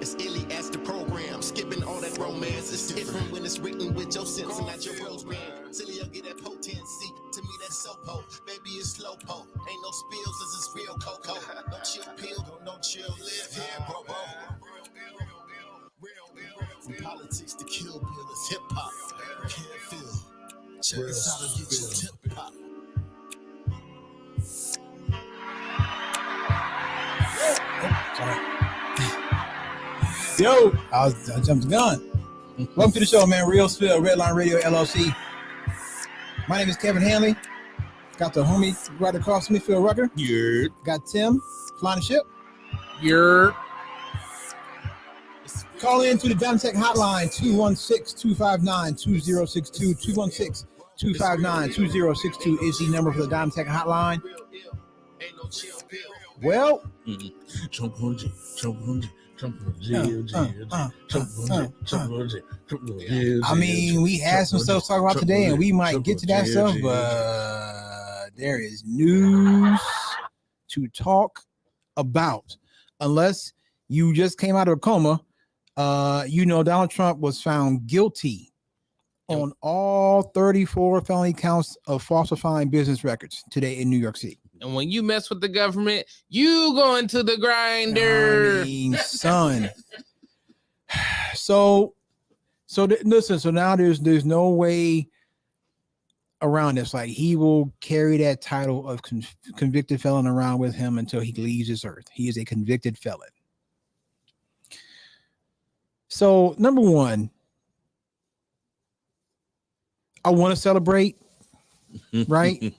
as illy as the program. Skipping all that romance. It's different when it's written with your sense and not your rose brand. Silly, I'll get that potency. To me, that's so po. Baby, it's slow po. Ain't no spills, this is real cocoa. No chill pill, no chill live here, bro. From politics to kill bill is hip hop. Can't feel. Check this out and get your tip pop. Yo, I jumped the gun. Welcome to the show, man. Real Spill, Redline Radio LLC. My name is Kevin Hanley. Got the homie right across from me, Phil Rucker. Yeah. Got Tim flying the ship. Yeah. Call in to the Dynatech hotline, 216-259-2062. 216-259-2062 is the number for the Dynatech hotline. Well, Trump on G, Trump on G, Trump on G, I mean, we had some stuff to talk about today, and we might get to that stuff, but there is news to talk about. Unless you just came out of a coma, Donald Trump was found guilty on all 34 felony counts of falsifying business records today in New York City. And when you mess with the government, you go into the grinder. I mean, son. Listen. So now there's no way around this. Like, he will carry that title of convicted felon around with him until he leaves this earth. He is a convicted felon. So, number one, I want to celebrate, right?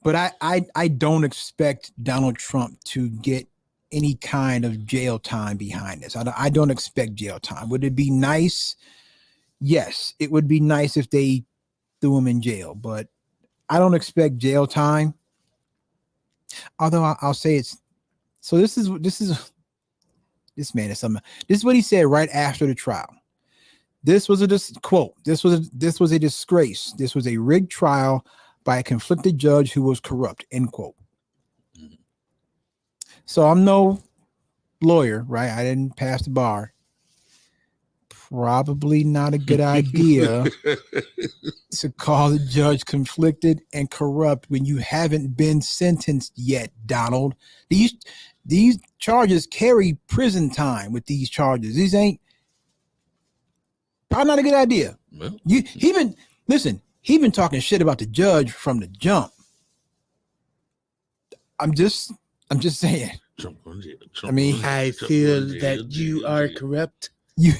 But I don't expect Donald Trump to get any kind of jail time behind this. I don't expect jail time. Would it be nice? Yes, it would be nice if they threw him in jail, but I don't expect jail time. Although I'll say it's so. This man is something. This is what he said right after the trial. This was a quote. This was a disgrace. This was a rigged trial by a conflicted judge who was corrupt, end quote. So I'm no lawyer, right? I didn't pass the bar. Probably not a good idea to call the judge conflicted and corrupt when you haven't been sentenced yet, Donald. These charges carry prison time with these charges. These ain't probably not a good idea. Well, He been talking shit about the judge from the jump. I'm just saying. I feel that you are corrupt. You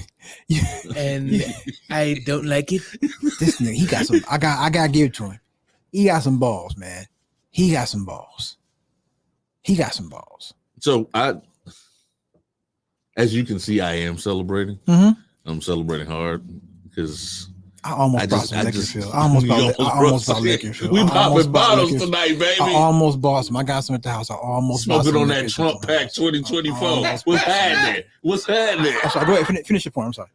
and I don't like it. This nigga, he got some. I gotta give it to him. He got some balls, man. He got some balls. So as you can see, I am celebrating. Mm-hmm. I'm celebrating hard because I almost bought some liquor, Phil. I almost bought liquor, Phil. We popping bottles tonight, baby. I almost bought some. I got some at the house. I almost smoking on that Trump Pack 2024. What's happening? I'm sorry. Go ahead. Finish your point. I'm sorry.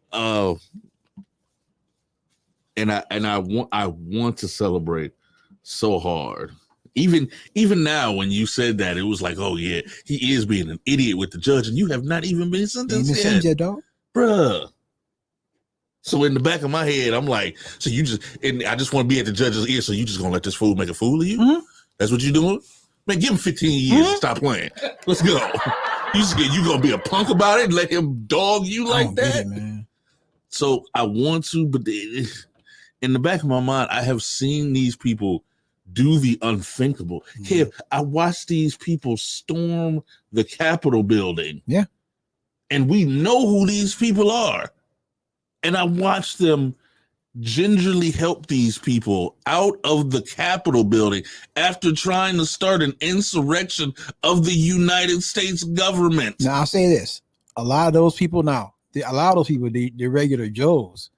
And I want to celebrate so hard. Even now, when you said that, it was like, oh yeah, he is being an idiot with the judge, and you have not even been sentenced yet, dog. Bruh. So in the back of my head, I'm like, so I just want to be at the judge's ear, so you just gonna let this fool make a fool of you? Mm-hmm. That's what you doing? Man, give him 15 years and stop playing. Let's go. You gonna be a punk about it and let him dog you like that? Get it, man. So I want to, but in the back of my mind, I have seen these people do the unthinkable. Kev, I watched these people storm the Capitol building. Yeah. And we know who these people are. And I watched them gingerly help these people out of the Capitol building after trying to start an insurrection of the United States government. Now, I'll say this. A lot of those people, the regular Joes,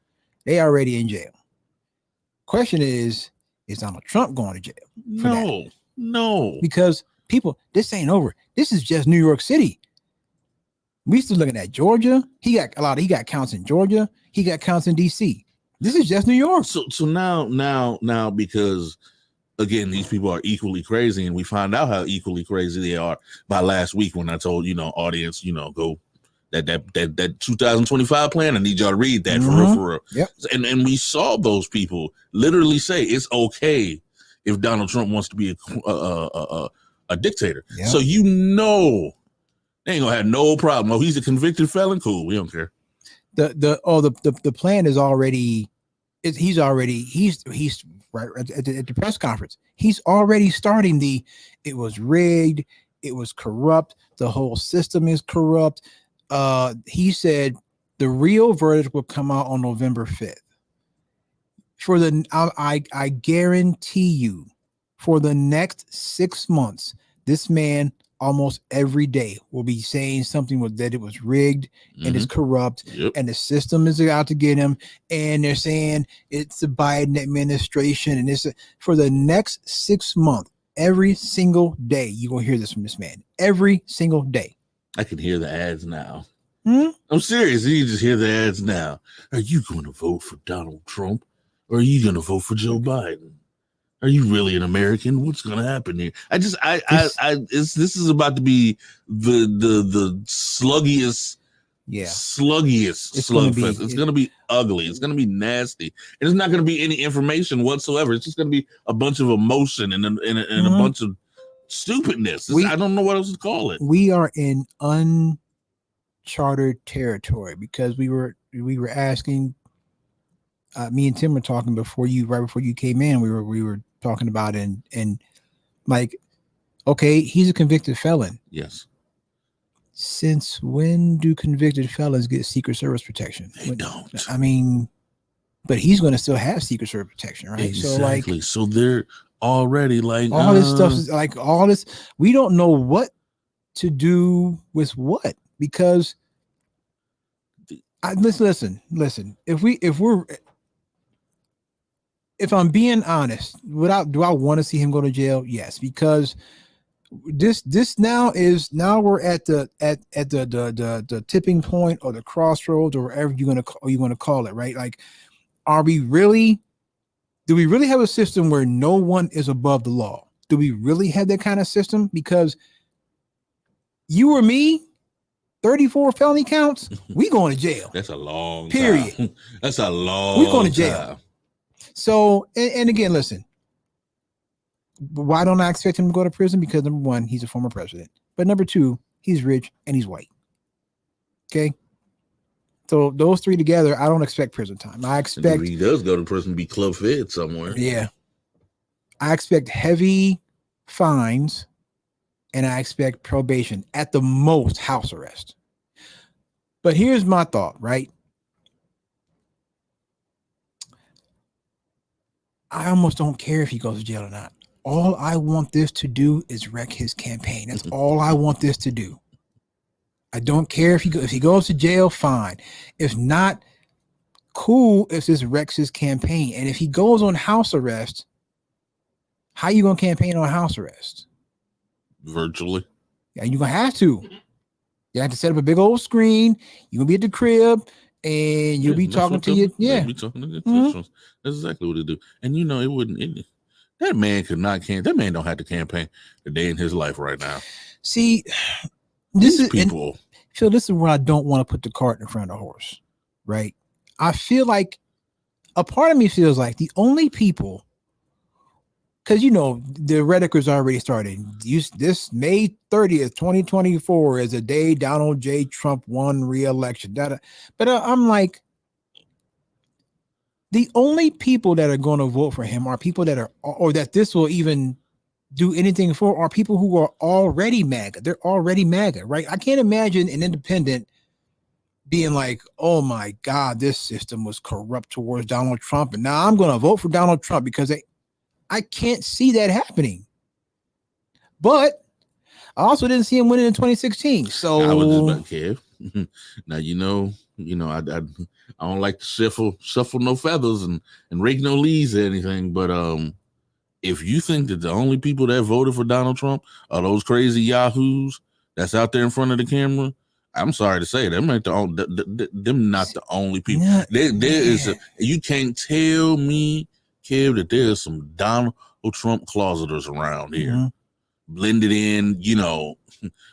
they already in jail. Question is Donald Trump going to jail? No. Because people, this ain't over. This is just New York City. We still looking at Georgia. He got counts in Georgia. He got counts in DC. This is just New York. So now, because again, these people are equally crazy, and we find out how equally crazy they are by last week when I told, audience, go That 2025 plan. I need y'all to read that for real. Yep. And we saw those people literally say it's okay if Donald Trump wants to be a dictator. Yep. So they ain't gonna have no problem. Oh, he's a convicted felon. Cool, we don't care. The plan is already. He's right at the press conference. He's already starting it was rigged. It was corrupt. The whole system is corrupt. He said the real verdict will come out on November 5th. I guarantee you, for the next 6 months, this man almost every day will be saying something that it was rigged and it's corrupt and the system is out to get him. And they're saying it's the Biden administration. And it's for the next 6 months, every single day, you're going to hear this from this man. Every single day. I can hear the ads now. I'm serious. You just hear the ads now. Are you going to vote for Donald Trump or are you going to vote for Joe Biden? Are you really an American? What's going to happen here? This is about to be the sluggiest slugfest. It's going to be ugly. It's going to be nasty. And it's not going to be any information whatsoever. It's just going to be a bunch of emotion and a bunch of stupidness. I don't know what else to call it. We are in uncharted territory because we were asking. Me and Tim were talking right before you came in. We were talking about and like, okay, he's a convicted felon. Yes. Since when do convicted felons get Secret Service protection? They don't. I mean, but he's going to still have Secret Service protection, right? Exactly. So they're already like all this stuff is like all this. We don't know what to do with what because. Listen. If I'm being honest, do I want to see him go to jail? Yes, because this now we're at the tipping point or the crossroads or whatever you're gonna call it, right? Like, do we really have a system where no one is above the law? Do we really have that kind of system? Because you or me, 34 felony counts, we going to jail. That's a long period. Time. That's a long. We going to jail. Time. So, and again, listen, why don't I expect him to go to prison? Because number one, he's a former president. But number two, he's rich and he's white. Okay. So those three together, I don't expect prison time. I expect if he does go to prison, be club fed somewhere. Yeah. I expect heavy fines and I expect probation, at the most house arrest. But here's my thought, right? I almost don't care if he goes to jail or not. All I want this to do is wreck his campaign. That's all I want this to do. I don't care if he goes to jail, fine. If not, cool, if this wrecks his campaign. And if he goes on house arrest, how you gonna campaign on house arrest? Virtually. Yeah, you're gonna have to. You have to set up a big old screen. You're gonna be at the crib and you'll be talking to you. Yeah. Be talking to your That's exactly what they do. And it wouldn't. That man could not campaign. That man don't have to campaign a day in his life right now. See, this is where I don't want to put the cart in front of the horse, right? I feel like a part of me feels like the only people, because the rhetoric's already started. This May 30th, 2024 is a day Donald J. Trump won re-election. But I'm like, the only people that are going to vote for him are people that are, or that this will even do anything for, are people who are already MAGA. They're already MAGA, right? I can't imagine an independent being like, oh my God, this system was corrupt towards Donald Trump, and now I'm going to vote for Donald Trump because I can't see that happening. But I also didn't see him winning in 2016. So I was just about Kev. Now I don't like to shuffle no feathers and rake no leaves or anything. But if you think that the only people that voted for Donald Trump are those crazy yahoos that's out there in front of the camera, I'm sorry to say, them ain't not the only people. You can't tell me, Kev, that there's some Donald Trump closeters around here, blended in,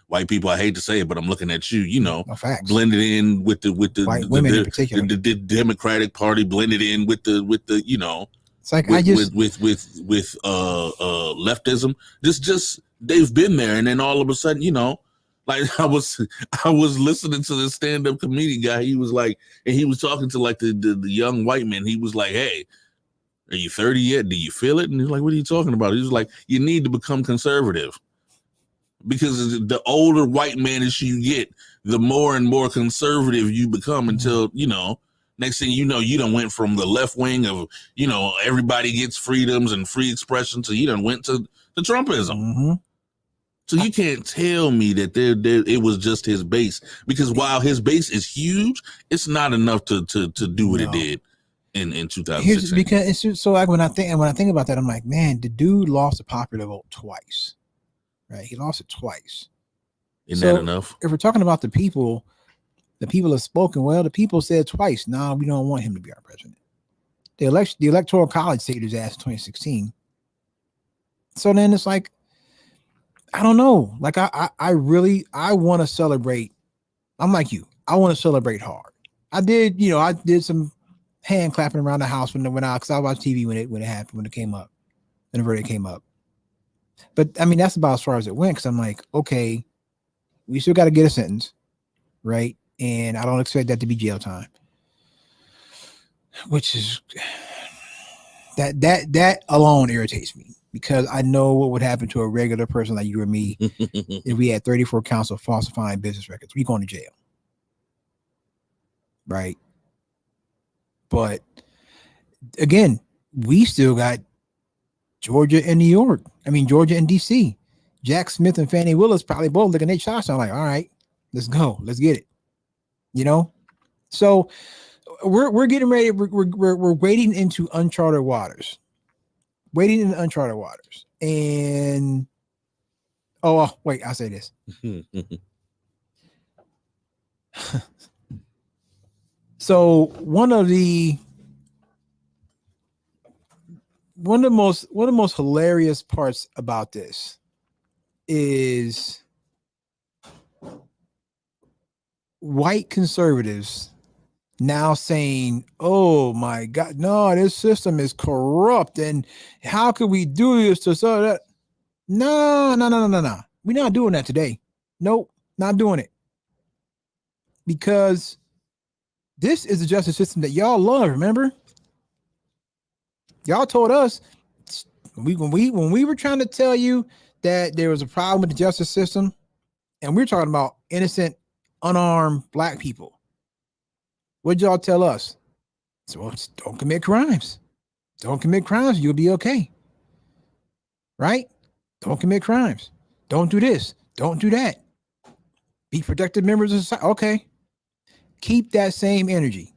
white people, I hate to say it, but I'm looking at you, you know, No facts. blended in with the White women in particular. the Democratic Party, blended in with the you know, it's like with leftism. Just they've been there, and then all of a sudden, you know, like I was listening to this stand-up comedian guy. He was like, and he was talking to like the young white man. He was like, "Hey, are you 30 yet? Do you feel it?" And he's like, "What are you talking about?" He was like, "You need to become conservative." Because the older white manish you get, the more and more conservative you become until, you know, next thing you know, you done went from the left wing of, you know, everybody gets freedoms and free expression to you done went to the Trumpism. Mm-hmm. So you can't tell me that it was just his base, because while his base is huge, it's not enough to do what it did in 2016. Because it's just so like when I think about that, I'm like, man, the dude lost the popular vote twice. Right, he lost it twice. Isn't that enough? If we're talking about the people have spoken. Well, the people said twice, "No, we don't want him to be our president." The electoral college saved his ass in 2016. So then it's like, I don't know. Like I really want to celebrate. I'm like you. I want to celebrate hard. I did some hand clapping around the house when it went out, because I watched TV when it happened, when it came up, and the verdict came up. But I mean, that's about as far as it went, because I'm like, okay, we still got to get a sentence, right? And I don't expect that to be jail time, which is that alone irritates me, because I know what would happen to a regular person like you or me if we had 34 counts of falsifying business records. We going to jail, right? But again, we still got Georgia and New York. I mean, Georgia and DC. Jack Smith and Fannie Willis probably both looking at shots. I'm like, all right, let's go. Let's get it. You know? So we're getting ready. We're wading into uncharted waters. Wading into uncharted waters. And wait, I'll say this. So one of the most hilarious parts about this is white conservatives now saying, "Oh my God, no, this system is corrupt, and how could we do this to so that?" No. We're not doing that today. Nope, not doing it. Because this is the justice system that y'all love, remember? Y'all told us when we were trying to tell you that there was a problem with the justice system, and we're talking about innocent, unarmed black people. What'd y'all tell us? So don't commit crimes. Don't commit crimes. You'll be okay. Right? Don't commit crimes. Don't do this. Don't do that. Be productive members of society. Okay. Keep that same energy.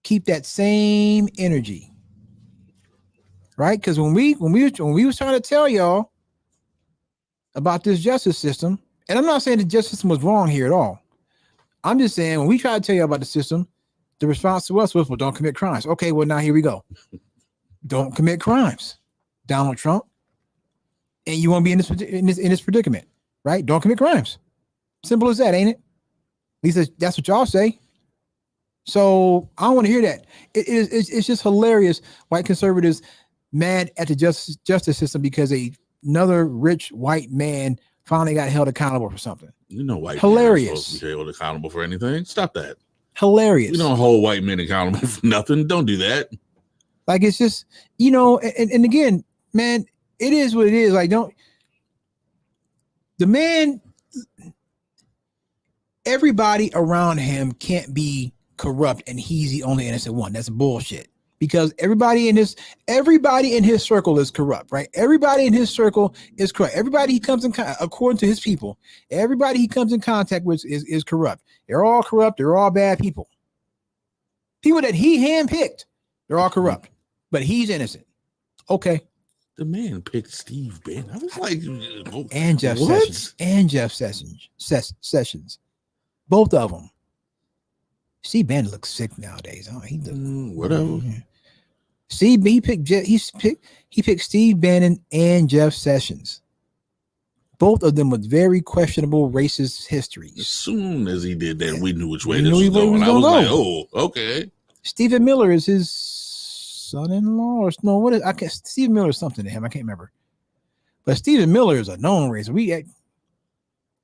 Keep that same energy. Right? Because when we was trying to tell y'all about this justice system, and I'm not saying the justice system was wrong here at all. I'm just saying when we try to tell you about the system, the response to us was, "Well, don't commit crimes." Okay, well now here we go. Don't commit crimes, Donald Trump, and you won't be in this predicament, right? Don't commit crimes. Simple as that, ain't it? At least that's what y'all say. So I don't want to hear that. It's just hilarious. White conservatives mad at the justice system because another rich white man finally got held accountable for something. You know, white hilarious. Men are supposed to be held accountable for anything. Stop that. Hilarious. We don't hold white men accountable for nothing. Don't do that. Like, it's just, and again, man, it is what it is. Like, the man, everybody around him can't be corrupt and he's the only innocent one. That's bullshit. Because everybody in his circle is corrupt, right? Everybody in his circle is corrupt. Everybody he comes in, according to his people, everybody he comes in contact with is corrupt. They're all corrupt. They're all bad people. People that he handpicked, they're all corrupt, but he's innocent. Okay. The man picked Steve Bannon. I was like, and Jeff Sessions, both of them. Steve Bannon looks sick nowadays. Oh, he whatever. Steve, he picked Steve Bannon and Jeff Sessions. both of them with very questionable racist As histories. soon as he did that, we knew which way We this knew was where he going. was I was gonna like, go. oh, okay. Stephen Miller is his son-in-law, or no? What is? I can't. Stephen Miller is something to him. I can't remember. But Stephen Miller is a known racist. We ain't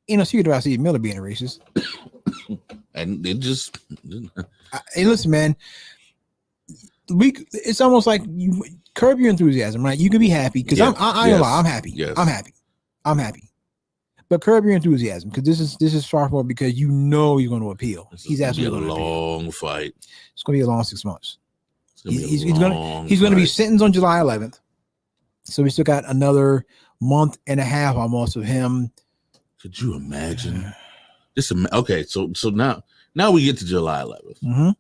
no secret about Stephen Miller being a racist. And it just Hey, listen, man. It's almost like you curb your enthusiasm, right? You can be happy because Yeah. I ain't lie. I'm happy. Yes. I'm happy. But curb your enthusiasm because this is far from because you know you're going to appeal. He's absolutely going to going be to a appeal. long fight. It's going to be a long 6 months. He's He's going to be sentenced on July 11th. So we still got another month and a half almost of him. Could you imagine? Okay, so now we get to July 11th. Mm-hmm.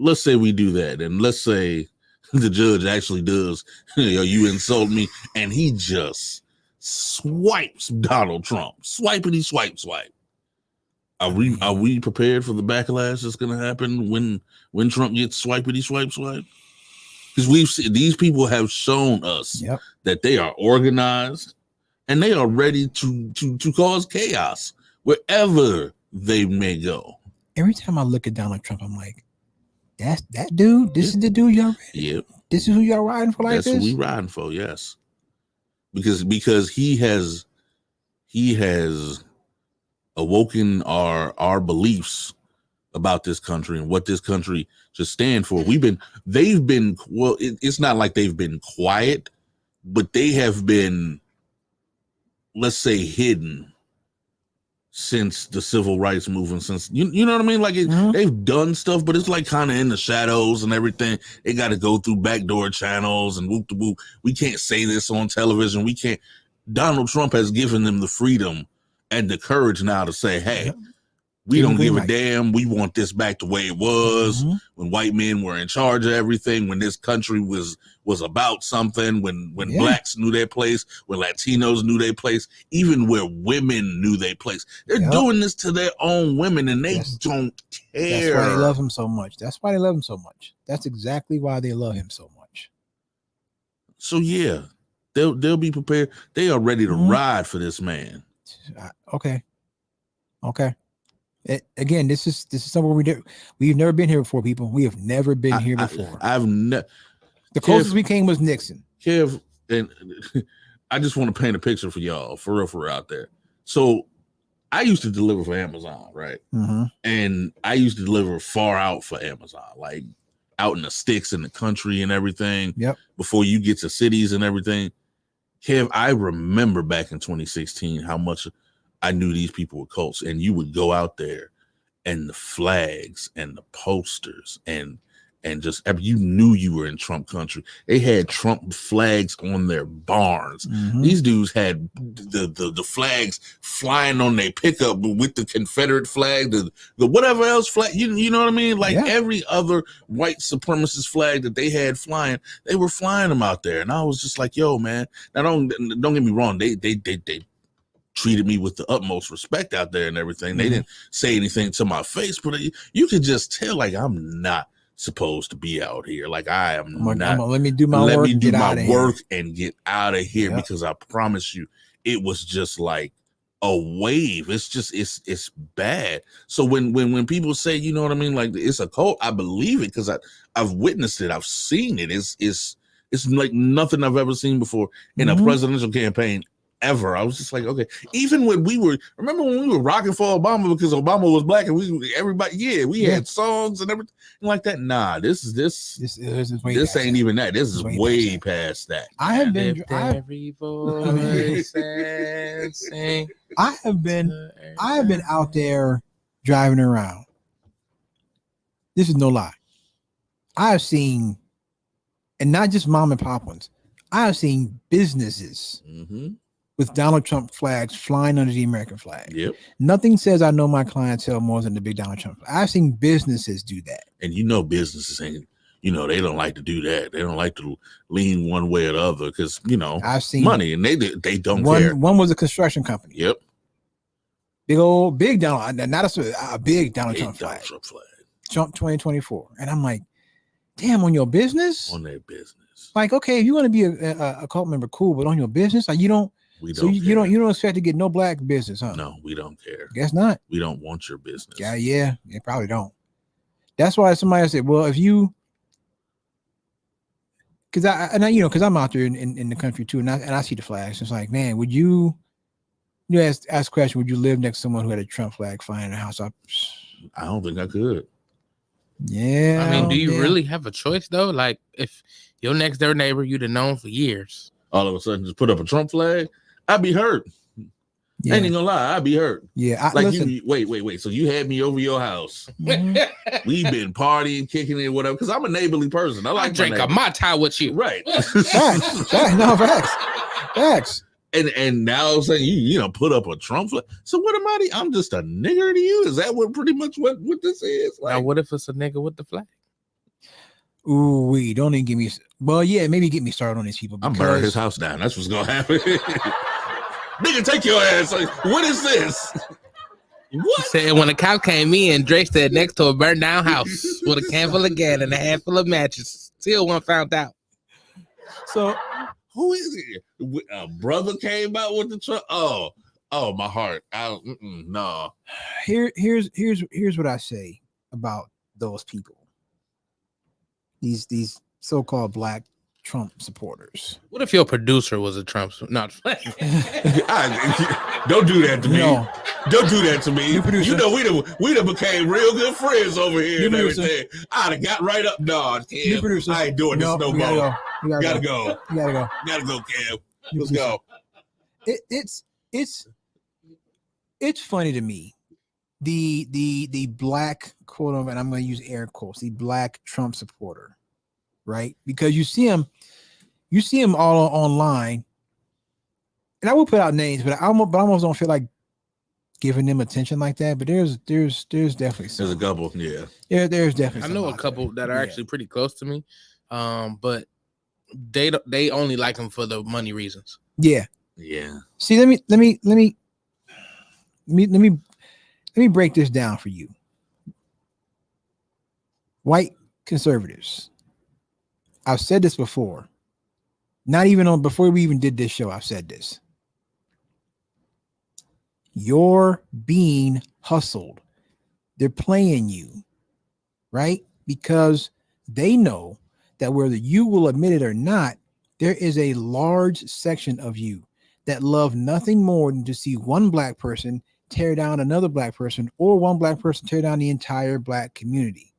Let's say we do that, and let's say the judge actually does. You insult me, and he just swipes Donald Trump. Swipity swipe. Are we prepared for the backlash that's going to happen when Trump gets swipity swipe? Because these people have shown us that they are organized and they are ready to cause chaos wherever they may go. Every time I look at Donald Trump, I'm like, that's that dude. This is the dude y'all. Yep. This is who y'all riding for like That's this. who we riding for. Yes. Because he has awoken our beliefs about this country and what this country should stand for. They've been it's not like they've been quiet, but they have been, let's say, hidden since the civil rights movement, since you know what I mean? Like they've done stuff, but it's like kind of in the shadows and everything. They got to go through backdoor channels and whoop de whoop. We can't say this on television. We can't. Donald Trump has given them the freedom and the courage now to say, hey, we don't give a damn. We want this back the way it was when white men were in charge of everything, when this country was about something, when blacks knew their place, when Latinos knew their place, even where women knew their place. They're doing this to their own women, and they don't care. That's why they love him so much. That's exactly why they love him so much. So yeah, they'll be prepared. They are ready to ride for this man. Okay. Again, this is somewhere we've never been here before, people. We have never been here before. The closest we came was Nixon. Kev, and I just want to paint a picture for y'all, for real out there. So I used to deliver for Amazon, right? And I used to deliver far out for Amazon, like out in the sticks in the country and everything. Yep. Before you get to cities and everything. Kev, I remember back in 2016 how much I knew these people were cults, and you would go out there and the flags and the posters and just you knew you were in Trump country. They had Trump flags on their barns. These dudes had the flags flying on their pickup with the Confederate flag, the whatever else flag, you know what I mean? Like every other white supremacist flag that they had flying, they were flying them out there. And I was just like, yo, man, now don't get me wrong. They treated me with the utmost respect out there and everything. They didn't say anything to my face, but you could just tell, like, I'm not supposed to be out here. Like, I am not. Let me do my work. Let me do my work and get out of here, because I promise you, it was just like a wave. It's just it's bad. So when people say, you know what I mean, like it's a cult, I believe it because I've witnessed it. I've seen it. It's like nothing I've ever seen before in a presidential campaign ever. I was just like, okay. Even when remember when we were rocking for Obama because Obama was black and we had songs and everything like that. Nah, this ain't even that. This is way past that. I have been out there driving around. This is no lie. I have seen, and not just mom and pop ones, I have seen businesses with Donald Trump flags flying under the American flag. Yep. Nothing says I know my clientele more than the big Donald Trump. I've seen businesses do that. And businesses ain't, they don't like to do that. They don't like to lean one way or the other because, I've seen money and they don't care. One was a construction company. Yep. Big Donald, not a big Donald Trump flag. Trump 2024. And I'm like, damn, on your business? On their business. Like, okay, if you want to be a cult member, cool, but on your business, like you don't. We So don't. you don't expect to get no black business, huh? No, we don't care. Guess not. We don't want your business. Yeah, they probably don't. That's why somebody said, well, if you, because I'm out there in the country too, and I see the flags. It's like, man, would you ask the question, would you live next to someone who had a Trump flag flying in the house? I don't think I could. Yeah. I mean, do you really have a choice though? Like, if your next door neighbor you'd have known for years, all of a sudden just put up a Trump flag, I'd be hurt. Yeah. I ain't gonna lie, I'd be hurt. Yeah. You wait. So you had me over your house. Mhm. We've been partying, kicking it, whatever. Because I'm a neighborly person. I like drink a Mai Tai with you. Right. Facts. And now I'm saying you put up a Trump flag. So what am I? I'm just a nigger to you? Is that pretty much what this is? Like, now what if it's a nigga with the flag? Ooh, we don't even give me. Well, yeah, maybe get me started on these people. I'm burning his house down. That's what's gonna happen. Nigga, take your ass. Like, what is this? What? He said when a cop came in, Drake said next to a burned down house with a can full of gas and a handful of matches. Still one found out. So who is it? A brother came out with the truck. Oh, my heart. No. Here's what I say about those people. These so-called black Trump supporters. What if your producer was a Trump? Not don't do that to me. No. Don't do that to me. Producer. We done became real good friends over here and everything. I'd have got right up. No, Cam, I ain't doing this no more. You gotta go. Gotta go, Cam. Let's go. It's funny to me. The black quote unquote, and I'm going to use air quotes, the black Trump supporter, right? Because you see him all online, and I will put out names, but I almost don't feel like giving them attention like that. But there's definitely some. There's a couple, yeah. There's definitely. I know a couple that are actually pretty close to me, but they only like him for the money reasons. Yeah. See, let me break this down for you. White conservatives. I've said this before. Not even before we even did this show, I've said this. You're being hustled. They're playing you, right? Because they know that whether you will admit it or not, there is a large section of you that love nothing more than to see one black person tear down another black person, or one black person tear down the entire black community.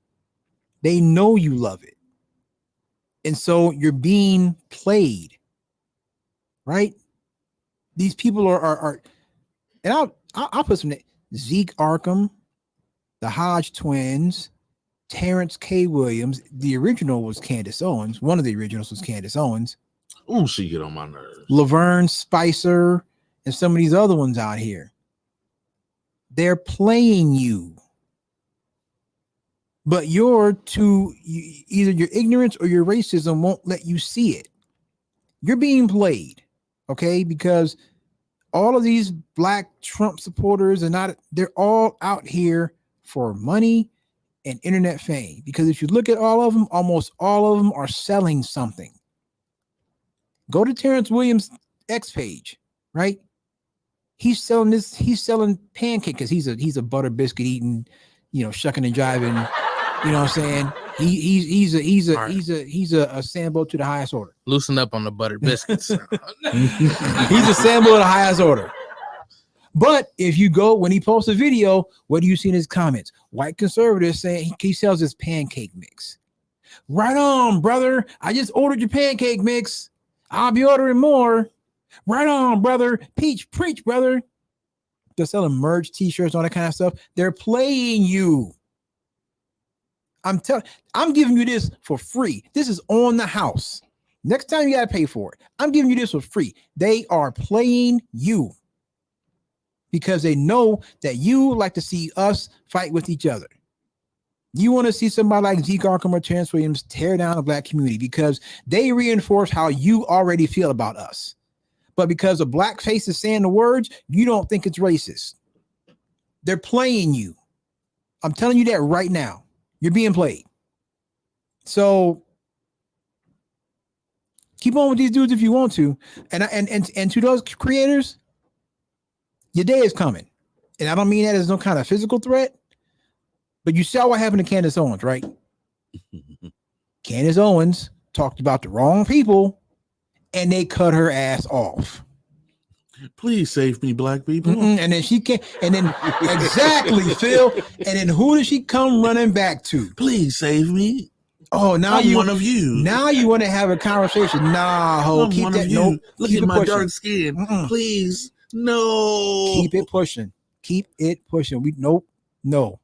They know you love it. And so you're being played, right? These people are and I'll put some names. Zeke Arkham, the Hodge twins, Terrence K. Williams. The original was Candace Owens. One of the originals was Candace Owens. Oh, she get on my nerves. Laverne Spicer and some of these other ones out here. They're playing you. But either your ignorance or your racism won't let you see it. You're being played, okay? Because all of these black Trump supporters they're all out here for money and internet fame. Because if you look at all of them, almost all of them are selling something. Go to Terrence Williams' X page, right? He's selling pancake because he's a butter biscuit eating, shucking and jiving. You know what I'm saying? He's a Sambo to the highest order. Loosen up on the buttered biscuits. He's a Sambo to the highest order. But if you go, when he posts a video, what do you see in his comments? White conservatives saying he sells his pancake mix. Right on, brother. I just ordered your pancake mix. I'll be ordering more. Right on, brother. Preach, brother. They're selling merch, t-shirts, all that kind of stuff. They're playing you. I'm giving you this for free. This is on the house. Next time you got to pay for it. I'm giving you this for free. They are playing you because they know that you like to see us fight with each other. You want to see somebody like Zeke Arkham or Terrence Williams tear down the black community because they reinforce how you already feel about us. But because a black face is saying the words, you don't think it's racist. They're playing you. I'm telling you that right now. You're being played. So Keep on with these dudes if you want to. And to those creators, your day is coming. And I don't mean that as no kind of physical threat, but you saw what happened to Candace Owens, right? Candace Owens talked about the wrong people and they cut her ass off. Please save me, black people. And then she can't, and then exactly, Phil. And then who does she come running back to? Please save me. Oh, now I'm you one of you. Now you want to have a conversation. Nah, ho, I'm keep one that. of you. No, Look keep at it my pushing. dark skin. Please, no. Keep it pushing. Keep it pushing. No.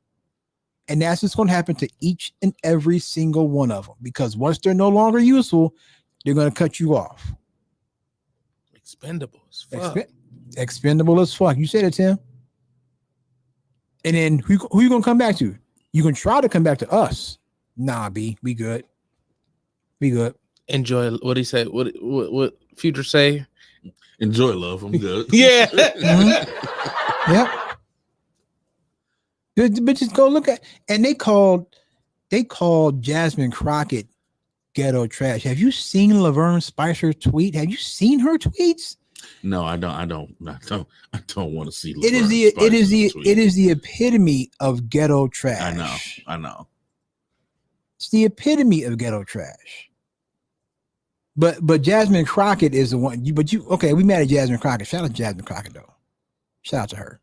And that's just going to happen to each and every single one of them, because once they're no longer useful, they're going to cut you off. Expendable as fuck. Expendable as fuck. You said it, Tim. And then who you going to come back to? You can try to come back to us. Nah, B, we good. We good. Enjoy. What do you say? What Future say? Enjoy love. I'm good. Yeah. Mm-hmm. Yep. But just go look at, and they called Jasmine Crockett ghetto trash. Have you seen Laverne Spicer tweet? Have you seen her tweets? No, I don't want to see. It is the epitome of ghetto trash. I know. It's the epitome of ghetto trash. But Jasmine Crockett is the one. Okay, we mad at Jasmine Crockett. Shout out to Jasmine Crockett though. Shout out to her.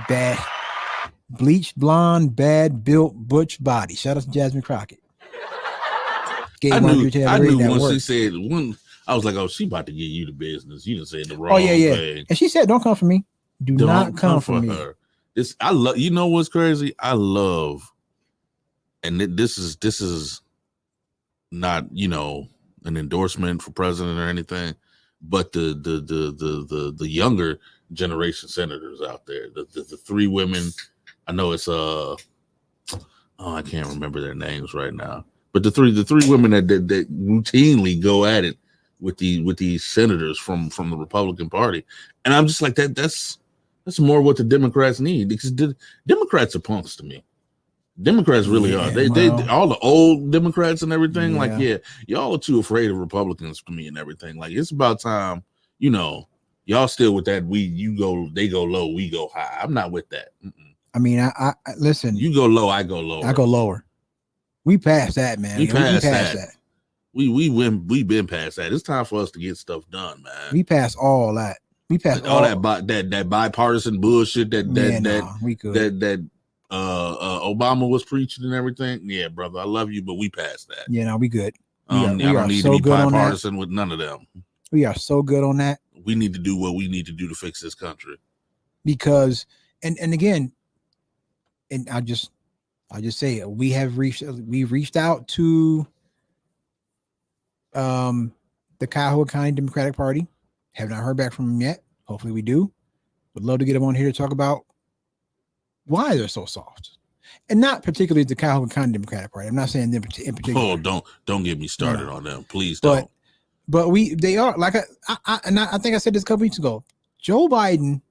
Bad, bleached blonde, bad built butch body. Shout out to Jasmine Crockett. I knew once she said when I was like, oh, she about to give you the business. You done said the wrong thing. And she said, don't come for me. Don't not come for me. Her. I love. You know what's crazy? I love. And this is not, an endorsement for president or anything, but the younger generation senators out there, the three women, I know it's I can't remember their names right now, but the three women that routinely go at it with these senators from the Republican Party, and I'm just like that's more what the Democrats need, because Democrats are punks to me. Democrats really are. They all the old Democrats and everything. Y'all are too afraid of Republicans to me and everything. Like, it's about time, y'all still with that. They go low, we go high. I'm not with that. I mean, I listen. You go low, I go lower. I go lower. We passed that, man. We passed that. We been past that. It's time for us to get stuff done, man. We passed all that. We passed all that bipartisan bullshit that Obama was preaching and everything. Yeah, brother, I love you, but we passed that. Yeah, no, we good. I don't need to be bipartisan with none of them. We are so good on that. We need to do what we need to do to fix this country. Because, and again, and I'll just say it. We've reached out to the Cuyahoga County Democratic Party. Have not heard back from them yet. Hopefully we do. Would love to get them on here to talk about why they're so soft, and not particularly the Cuyahoga County Democratic Party. I'm not saying them in particular. Oh, don't get me started on them, please. Don't. But they are, like I think I said this a couple weeks ago. Joe Biden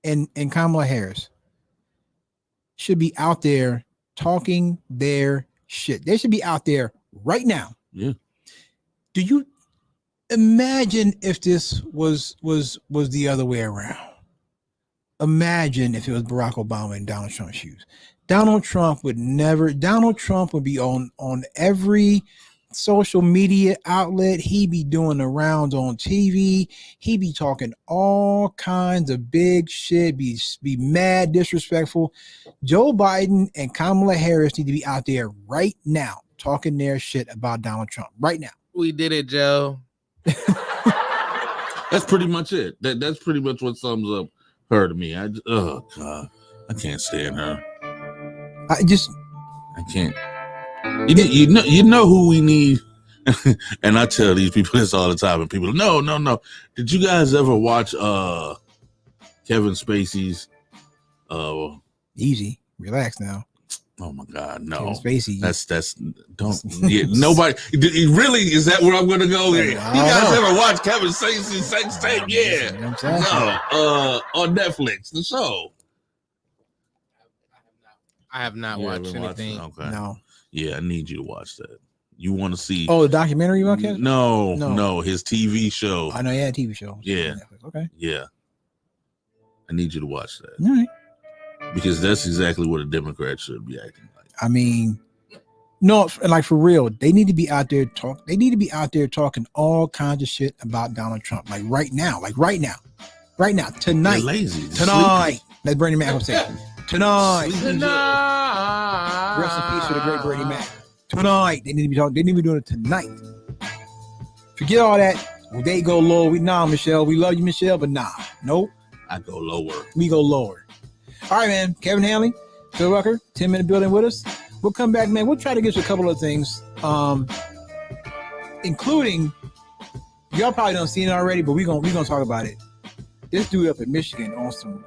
and Kamala Harris should be out there talking their shit. They should be out there right now. Yeah. Do you imagine if this was the other way around? Imagine if it was Barack Obama in Donald Trump's shoes. Donald Trump would be on every social media outlet. He'd be doing the rounds on TV. He'd be talking all kinds of big shit, be mad, disrespectful. Joe Biden and Kamala Harris need to be out there right now talking their shit about Donald Trump right now. We did it, Joe. That's pretty much it. That's pretty much what sums up her to me. Oh God, I can't stand her. I can't. You know who we need, and I tell these people this all the time, and people, no. Did you guys ever watch Kevin Spacey's? Easy, relax now. Oh my God, no. Kevin Spacey. That's don't. Yeah, nobody. Really, is that where I'm going to go? You guys ever watch Kevin Spacey's sex tape? Yeah. No. On Netflix, the show. I have not watched anything. Okay. No. Yeah, I need you to watch that. You want to see? Oh, the documentary you want to catch? No, his TV show. I know, yeah, TV show. Yeah. Okay. Yeah. I need you to watch that. All right. Because that's exactly what a Democrat should be acting like. I mean, no, like for real, they need to be out there talking all kinds of shit about Donald Trump. Like right now, tonight. They're lazy. They're tonight. That's Bernie Mac I'm saying. Tonight. Tonight. Rest in peace to the great Bernie Mac. Tonight. They need to be talking. They need to be doing it tonight. Forget all that. Well, they go low. Michelle. We love you, Michelle, but nah. Nope. I go lower. We go lower. All right, man. Kevin Hanley, Phil Rucker, 10-minute building with us. We'll come back, man. We'll try to get you a couple of things, including, y'all probably don't seen it already, but we're gonna talk about it. This dude up in Michigan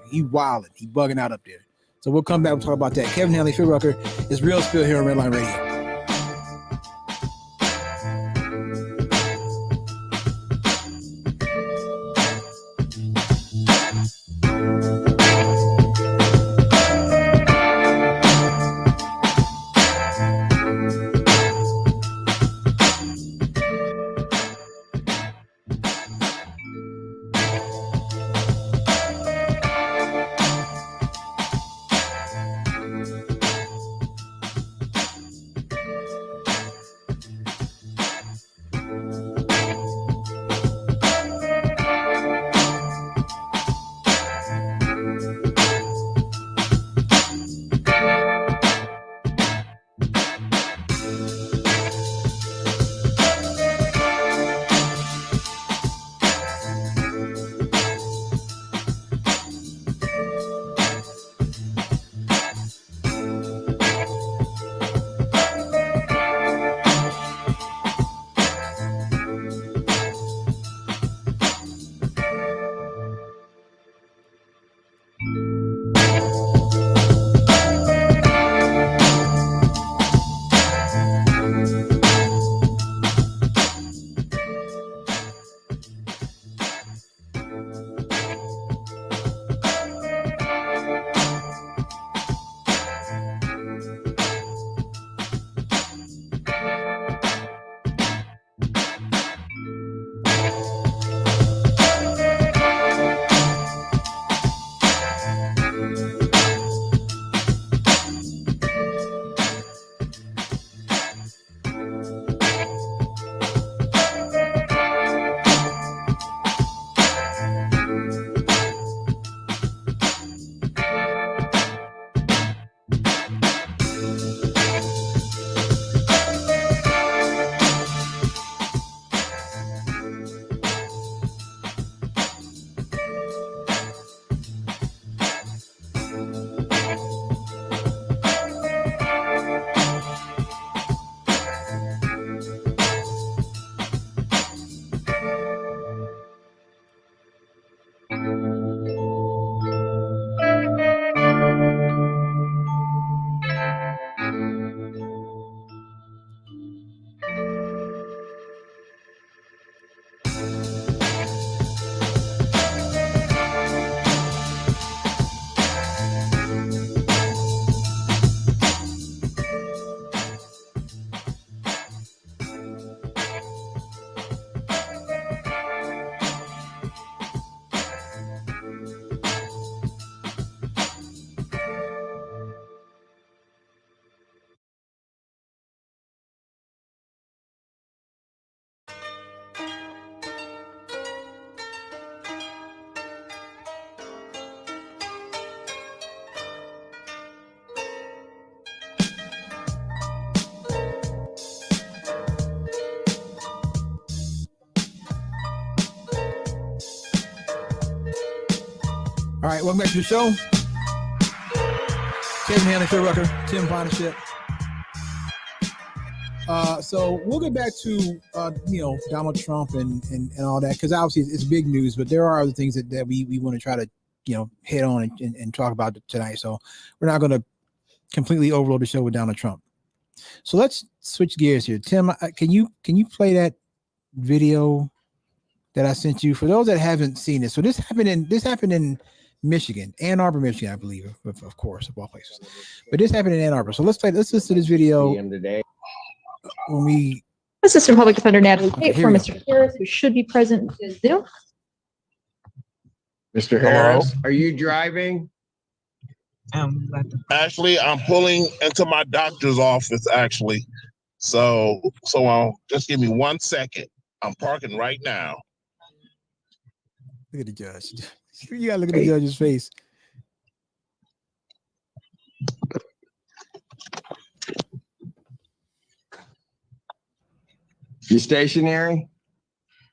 he wilding, he bugging out up there. So we'll come back and talk about that. Kevin Hanley, Phil Rucker, it's Real Spill here on Redline Radio. All right, welcome back to the show. Kevin Hanley, Phil Rucker, Tim Bonaship. So we'll get back to Donald Trump and all that, because obviously it's big news, but there are other things that we want to try to hit on and talk about tonight. So we're not going to completely overload the show with Donald Trump. So let's switch gears here. Tim, can you play that video that I sent you for those that haven't seen it? So this happened in Michigan, Ann Arbor, Michigan, I believe, of course, of all places. But this happened in Ann Arbor. So let's listen to this video. Today. when we Assistant Public Defender Natalie Tate here for we Mr. Harris, who should be present via Zoom. Mr. Harris, are you driving? Actually, I'm pulling into my doctor's office, actually. So just give me 1 second. I'm parking right now. look at the judge. You gotta look at the judge's face. You stationary?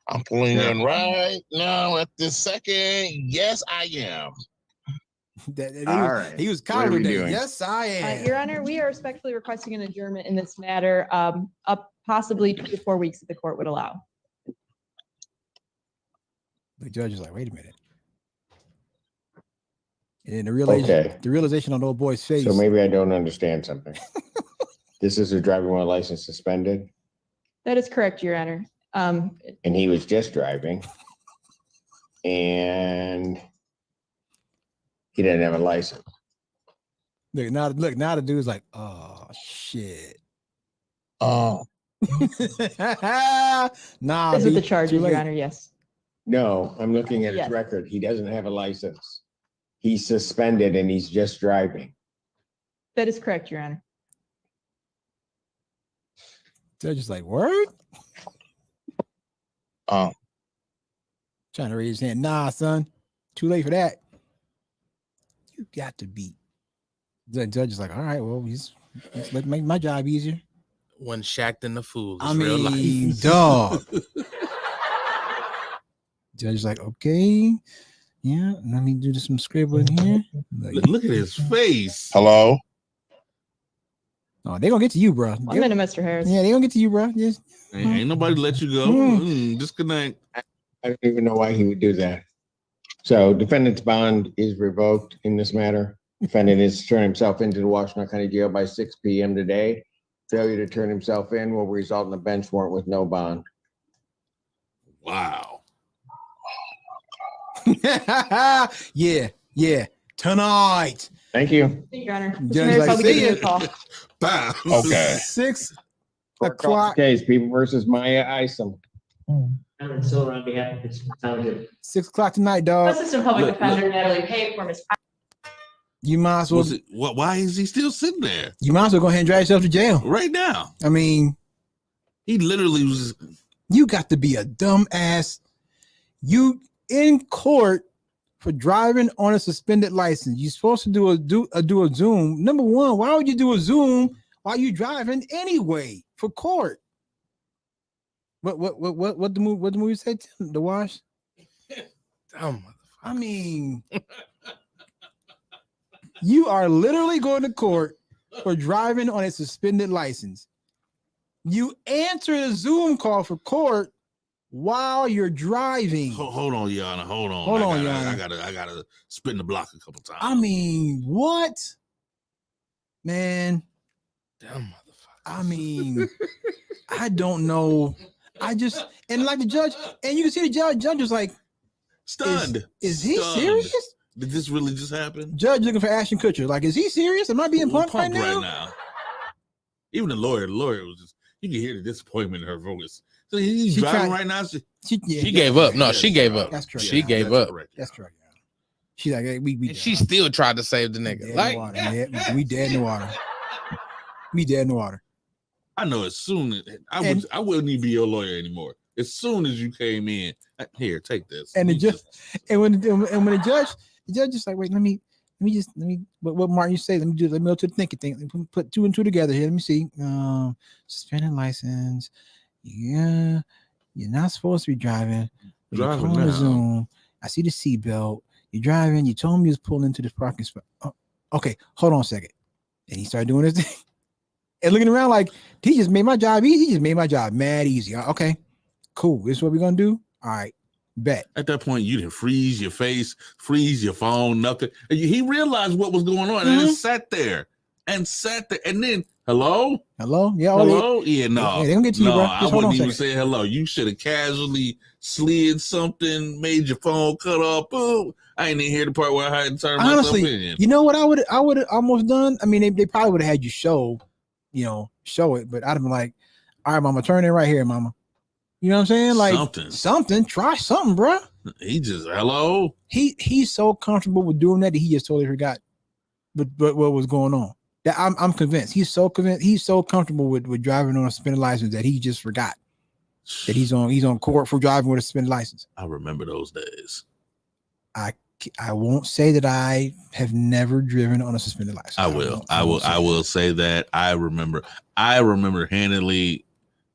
I'm pulling in right now at this second. Yes, I am. All right. He was What are we confident. doing? Yes, I am. Your Honor, we are respectfully requesting an adjournment in this matter, up possibly 2 to 4 weeks if the court would allow. The judge is like, wait a minute. And then the realization on the old boy's face. So maybe I don't understand something. This is a driving while license suspended, That is correct, Your Honor. and he was just driving, and he didn't have a license. Look, now the dude's like, oh shit. Oh, Nah, This is the B, charges, too late. Your Honor, yes. No, I'm looking at his Yes. record. He doesn't have a license. He's suspended and he's just driving. That is correct, Your Honor. Judge is like, word? oh, Trying to raise his hand. Nah, son. Too late for that. You got to beat. The judge is like, all right, well, he's let make my job easier. One Shaq than the fool. I It's real mean, life. dog. Judge is like, okay, yeah, let me do some scribbling here. Like, Look at his face. hello. oh, they gonna get to you, bro. 1 minute, Mr. Harris. Yeah, they gonna get to you, bro. Yes. Ain't nobody let you go. Disconnect. I don't even know why he would do that. So defendant's bond is revoked in this matter. Defendant is to turn himself into the Washington County Jail by 6 p.m. today. Failure to turn himself in will result in a bench warrant with no bond. Wow. yeah. Tonight. Thank you. Thank you, Your Honor. Mr. Judge Harris, like, I'll be see giving you ya. a call. Bam. Okay. 6 Court calls o'clock. the case, People versus Maya Isom. Alan Silver on behalf of the township. 6 o'clock tonight, dog. Assistant Public Look, Defender Natalie Tate for Ms. You might as well. Why is he still sitting there You might as well go ahead and drag yourself to jail. right now? I mean, He literally was. you got to be a dumb ass. You in court for driving on a suspended license. You're supposed to do a Zoom. Number one, why would you do a Zoom while you driving anyway for court? What the movie said? The Wash. I mean, you are literally going to court for driving on a suspended license. You answer a Zoom call for court while you're driving. Hold on, Your Honor. Hold on. Hold on, Your Honor. I gotta spin the block a couple times. I mean, what? Man, Damn motherfucker. I mean, I don't know. And like the judge, and you can see the judge was like, Stunned. is he Stunned. serious? Did this really just happen? Judge looking for Ashton Kutcher. Like, is he serious? Am I being We're punked right now? Even the lawyer was just, you can hear the disappointment in her voice. So he's She driving tried- right now. She gave up. No, she gave up. That's correct. She gave up. Correct. That's correct. She's like, hey, we And she still tried to save the nigga. dead Like, in the water. Yeah, we dead in the water. We dead in the water. I know as soon as And- I wouldn't even be your lawyer anymore. As soon as you came in, here, take this. And the You judge, and when the judge is like, wait, let me what Martin you say? Let me go to the thinking thing. Let me put 2 and 2 together here. Let me see. Suspended license. Yeah, you're not supposed to be driving. But you're Driving calling a now. Zoom. I see the seatbelt. You're driving. You told me you was pulling into this parking spot. Oh, okay, hold on a second. And he started doing his thing and looking around like he just made my job easy. He just made my job mad easy. Okay, cool. This is what we're gonna do. All right, bet. At that point, you didn't freeze your face, freeze your phone, nothing. And he realized what was going on and just sat there. And then, hello? Yeah. Oh, Hello? Yeah, no. Yeah, they gonna get to you, no, bro. I Just hold on wouldn't a even second. say hello. You should have casually slid something, made your phone cut off. Boom. I ain't even hear the part where I had to turn Honestly, myself in. you know what I would have almost done? I mean, they probably would have had you show it, but I'd have been like, All right, mama, turn it right here, mama. You know what I'm saying? Like something. Try something, bro. He just hello. He's so comfortable with doing that he just totally forgot what was going on. That I'm convinced. He's so comfortable with driving on a suspended license that he just forgot that he's on court for driving with a suspended license. I remember those days. I won't say that I have never driven on a suspended license. I will say that I remember handily.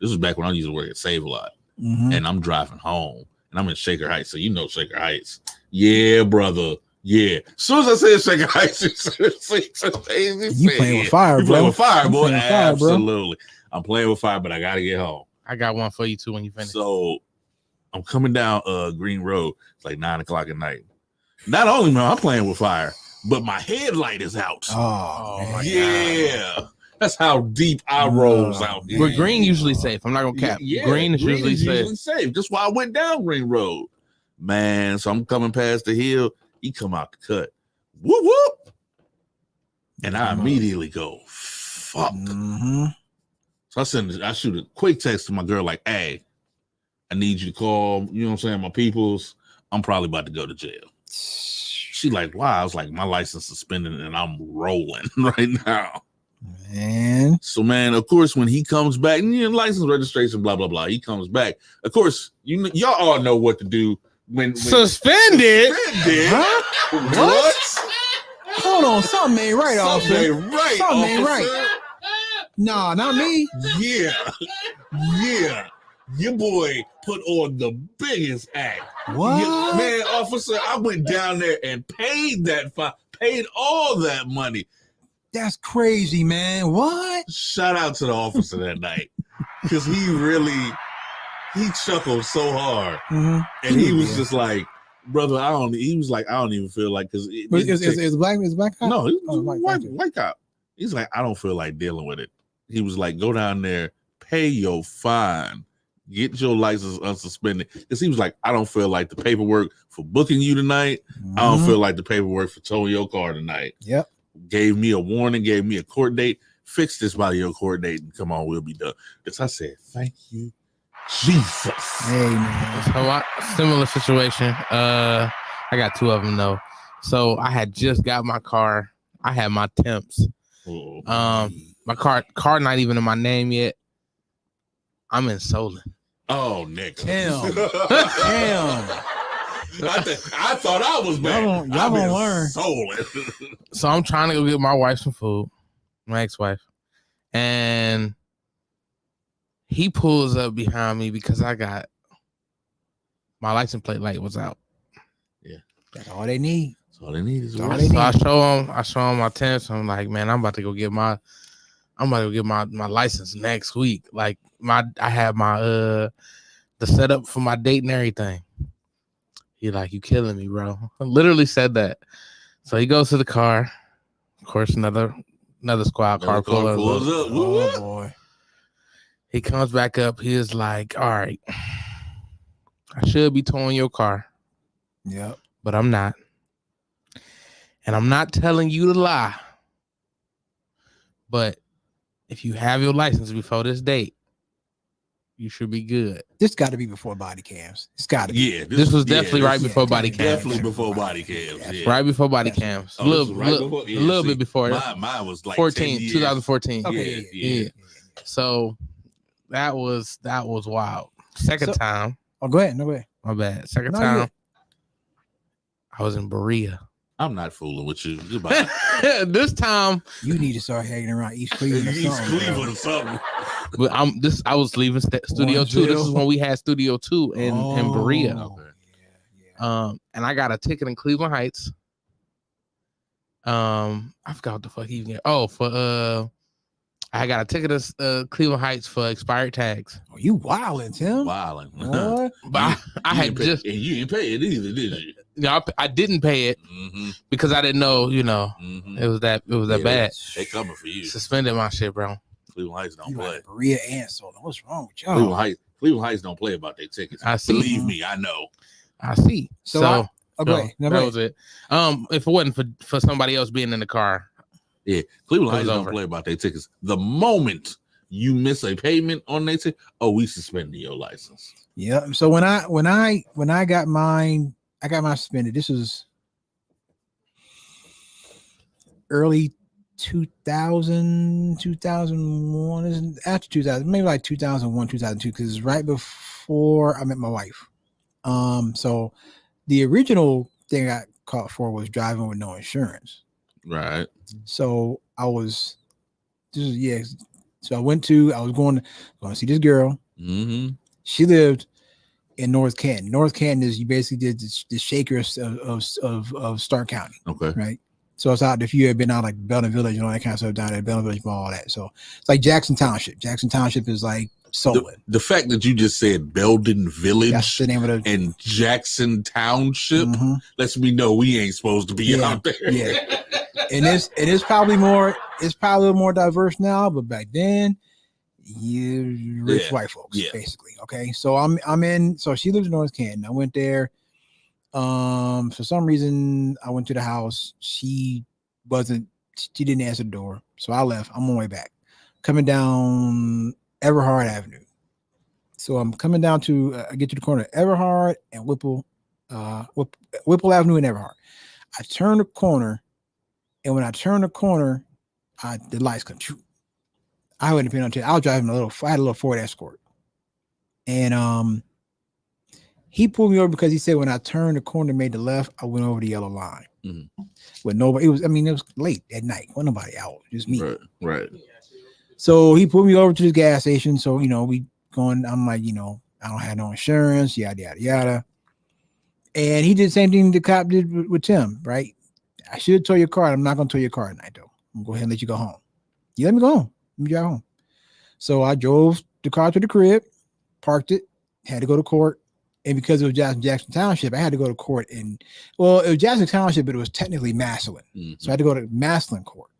This was back when I used to work at Save a Lot, and I'm driving home, and I'm in Shaker Heights. So you know Shaker Heights, yeah, brother, yeah. As soon as I said Shaker Heights, you playing with fire, bro. You playing with fire, boy. Absolutely, I'm playing with fire, but I gotta get home. I got one for you too when you finish. So I'm coming down Green Road. It's like 9:00 at night. Not only man, I'm playing with fire, but my headlight is out. Oh my yeah. God. That's how deep I rolls out here. But green usually safe. I'm not gonna cap. Yeah, green is usually safe. That's why I went down Green Road. Man, so I'm coming past the hill. He come out the cut. Whoop whoop. And I immediately go, fuck. So I shoot a quick text to my girl, like, hey, I need you to call, you know what I'm saying, my peoples. I'm probably about to go to jail. She like, why? I was like, my license suspended and I'm rolling right now. Man. So, man, of course, when he comes back, license, registration, blah, blah, blah, he comes back. Of course, y'all all know what to do when suspended. Huh? What? Hold on, something ain't right, officer. Something ain't right. Nah, not me. Yeah. Your boy put on the biggest act. What? Man, officer, I went down there and paid all that money. That's crazy, man. What? Shout out to the officer that night. Because he chuckled so hard. And he was just like, brother, I don't even feel like, because it's black cop? No, it was white cop. He's like, I don't feel like dealing with it. He was like, go down there, pay your fine, get your license unsuspended. Because he was like, I don't feel like the paperwork for booking you tonight. I don't feel like the paperwork for towing your car tonight. Yep. Gave me a warning, gave me a court date. Fix this by your court date and come on, we'll be done. Because I said, thank you, Jesus. Hey, man. Similar situation. I got two of them though. So I had just got my car. I had my temps. My car not even in my name yet. I'm in Solon. Oh, Nick. Damn. I thought I was bad. Y'all gonna learn. So I'm trying to go get my wife some food, my ex-wife, and he pulls up behind me because I got my license plate light was out. Yeah, that's all they need. That's all they need is so I show him my temps. I'm like, man, I'm about to go get my license next week. Like I have my the setup for my date and everything. He like, you killing me, bro. I literally said that. So he goes to the car. Of course, another squad car pulls up. Oh boy. He comes back up. He is like, all right, I should be towing your car. Yep. But I'm not. And I'm not telling you to lie. But if you have your license before this date, you should be good. This got to be before body cams. It's got to be. Yeah, this was definitely right before body cams. Definitely before body cams. Yeah. Right before body cams. A little bit before. Mine was like 2014. Okay, yeah. So that was wild. Second time. Oh, go ahead. No way. My bad. Second time. I was in Berea. I'm not fooling with you. This time you need to start hanging around East Cleveland or something. But I was leaving Studio 2. This is when we had Studio 2 in Berea. Okay. And I got a ticket in Cleveland Heights. I forgot what the fuck he even got. I got a ticket to Cleveland Heights for expired tags. Oh, you wildin', Tim. Wildin'. But I had just... And you didn't pay it either, did you? No, I didn't pay it because I didn't know, it was that bad. They coming for you. Suspended my shit, bro. Cleveland Heights don't play. Berea and Solon. What's wrong with y'all? Cleveland Heights don't play about their tickets. I see. Believe me, I know. I see. So that was it. If it wasn't for somebody else being in the car. Yeah, Cleveland Heights don't play about their tickets. The moment you miss a payment on they say, oh, we suspended your license. Yeah. So when I got mine, I got mine suspended. This was early 2000, 2001, after 2000, maybe like 2001, 2002, because it's right before I met my wife. So the original thing I got caught for was driving with no insurance. Right. So I was, So I was going to see this girl. Mm-hmm. She lived in North Canton. North Canton is, you basically did the shaker of Stark County. Okay. Right. So it's out, if you had been out like Belden Village and all that kind of stuff down there, Belden Village Mall, all that. So it's like Jackson Township. Jackson Township is like Solon. The fact that you just said Belden Village That's the name of the, and Jackson Township Mhm. lets me know we ain't supposed to be Yeah, out there. yeah. And it's probably more, it's probably a little more diverse now, but back then, you rich white folks, basically. Okay. So I'm in, so she lives in North Canton. I went there. For some reason I went to the house. She didn't answer the door. So I left. I'm on my way back. Coming down Everhard Avenue. So I'm coming down to I get to the corner of Everhard and Whipple Avenue and Everhard. I turn the corner, and when I turn the corner, the lights come true. I wouldn't have been until I was driving I had a little Ford Escort. And he pulled me over because he said when I turned the corner and made the left, I went over the yellow line. Mm-hmm. But nobody, it was late at night. Wasn't nobody out, just me. Right. So he pulled me over to the gas station. So, we going, I'm like, I don't have no insurance, yada, yada, yada. And he did the same thing the cop did with Tim, right? I should tow your car. I'm not going to tow your car at night, though. I'm going to go ahead and let you go home. You let me go home. Let me drive home. So I drove the car to the crib, parked it, had to go to court. And because it was Jackson Township, I had to go to court. And well, it was Jackson Township, but it was technically Massillon. Mm-hmm. So I had to go to Massillon court.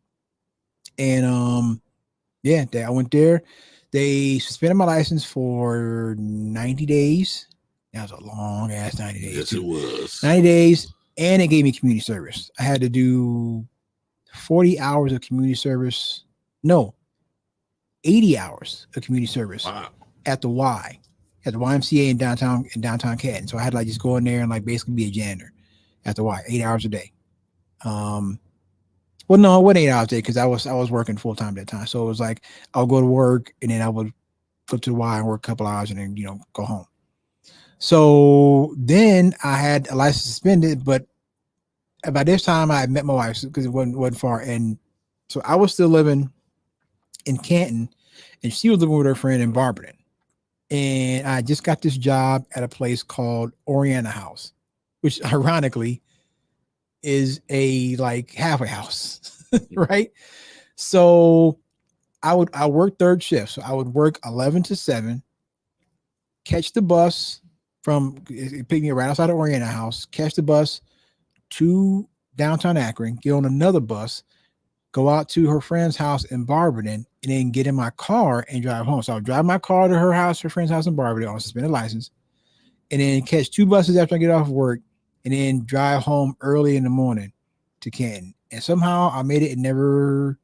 And I went there. They suspended my license for 90 days. That was a long ass 90 days. Yes, it was 90 days. And it gave me community service. I had to do 40 hours of community service. No, 80 hours of community service at the Y. At the YMCA in downtown Canton. So I had to just go in there and basically be a janitor at the Y, 8 hours a day. Well, no, it wasn't 8 hours a day because I was working full time at that time. So it was I'll go to work and then I would go to the Y and work a couple hours and then go home. So then I had a license suspended, but by this time I had met my wife because it wasn't far, and so I was still living in Canton, and she was living with her friend in Barberton. And I just got this job at a place called Oriana House, which ironically is a halfway house, right? So I work third shift. So I would work 11 to 7, catch the bus pick me right outside of Oriana House, catch the bus to downtown Akron, get on another bus, go out to her friend's house in Barberton, and then get in my car and drive home. So I'll drive my car to her house, her friend's house in Barberton on suspended license, and then catch 2 buses after I get off work, and then drive home early in the morning to Canton. And somehow I made it and never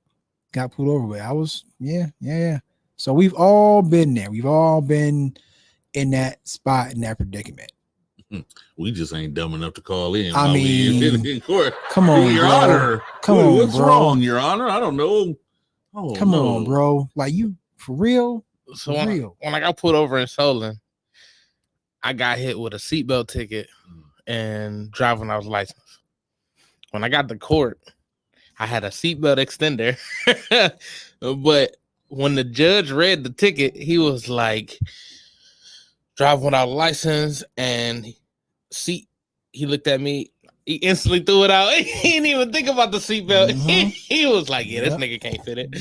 got pulled over. But I was, yeah. So we've all been there. We've all been in that spot, in that predicament. We just ain't dumb enough to call in. I mean, in court. Come on, Your bro. Honor. Come on, what's bro. wrong, Your Honor? I don't know. Oh, come on, bro. You for real? So when I got pulled over in Solon, I got hit with a seatbelt ticket and driving without license. When I got to court, I had a seatbelt extender, but when the judge read the ticket, he was like, "Drive without license," and he looked at me. He instantly threw it out. He didn't even think about the seatbelt. Mm-hmm. He was like, "Yeah, this nigga can't fit it."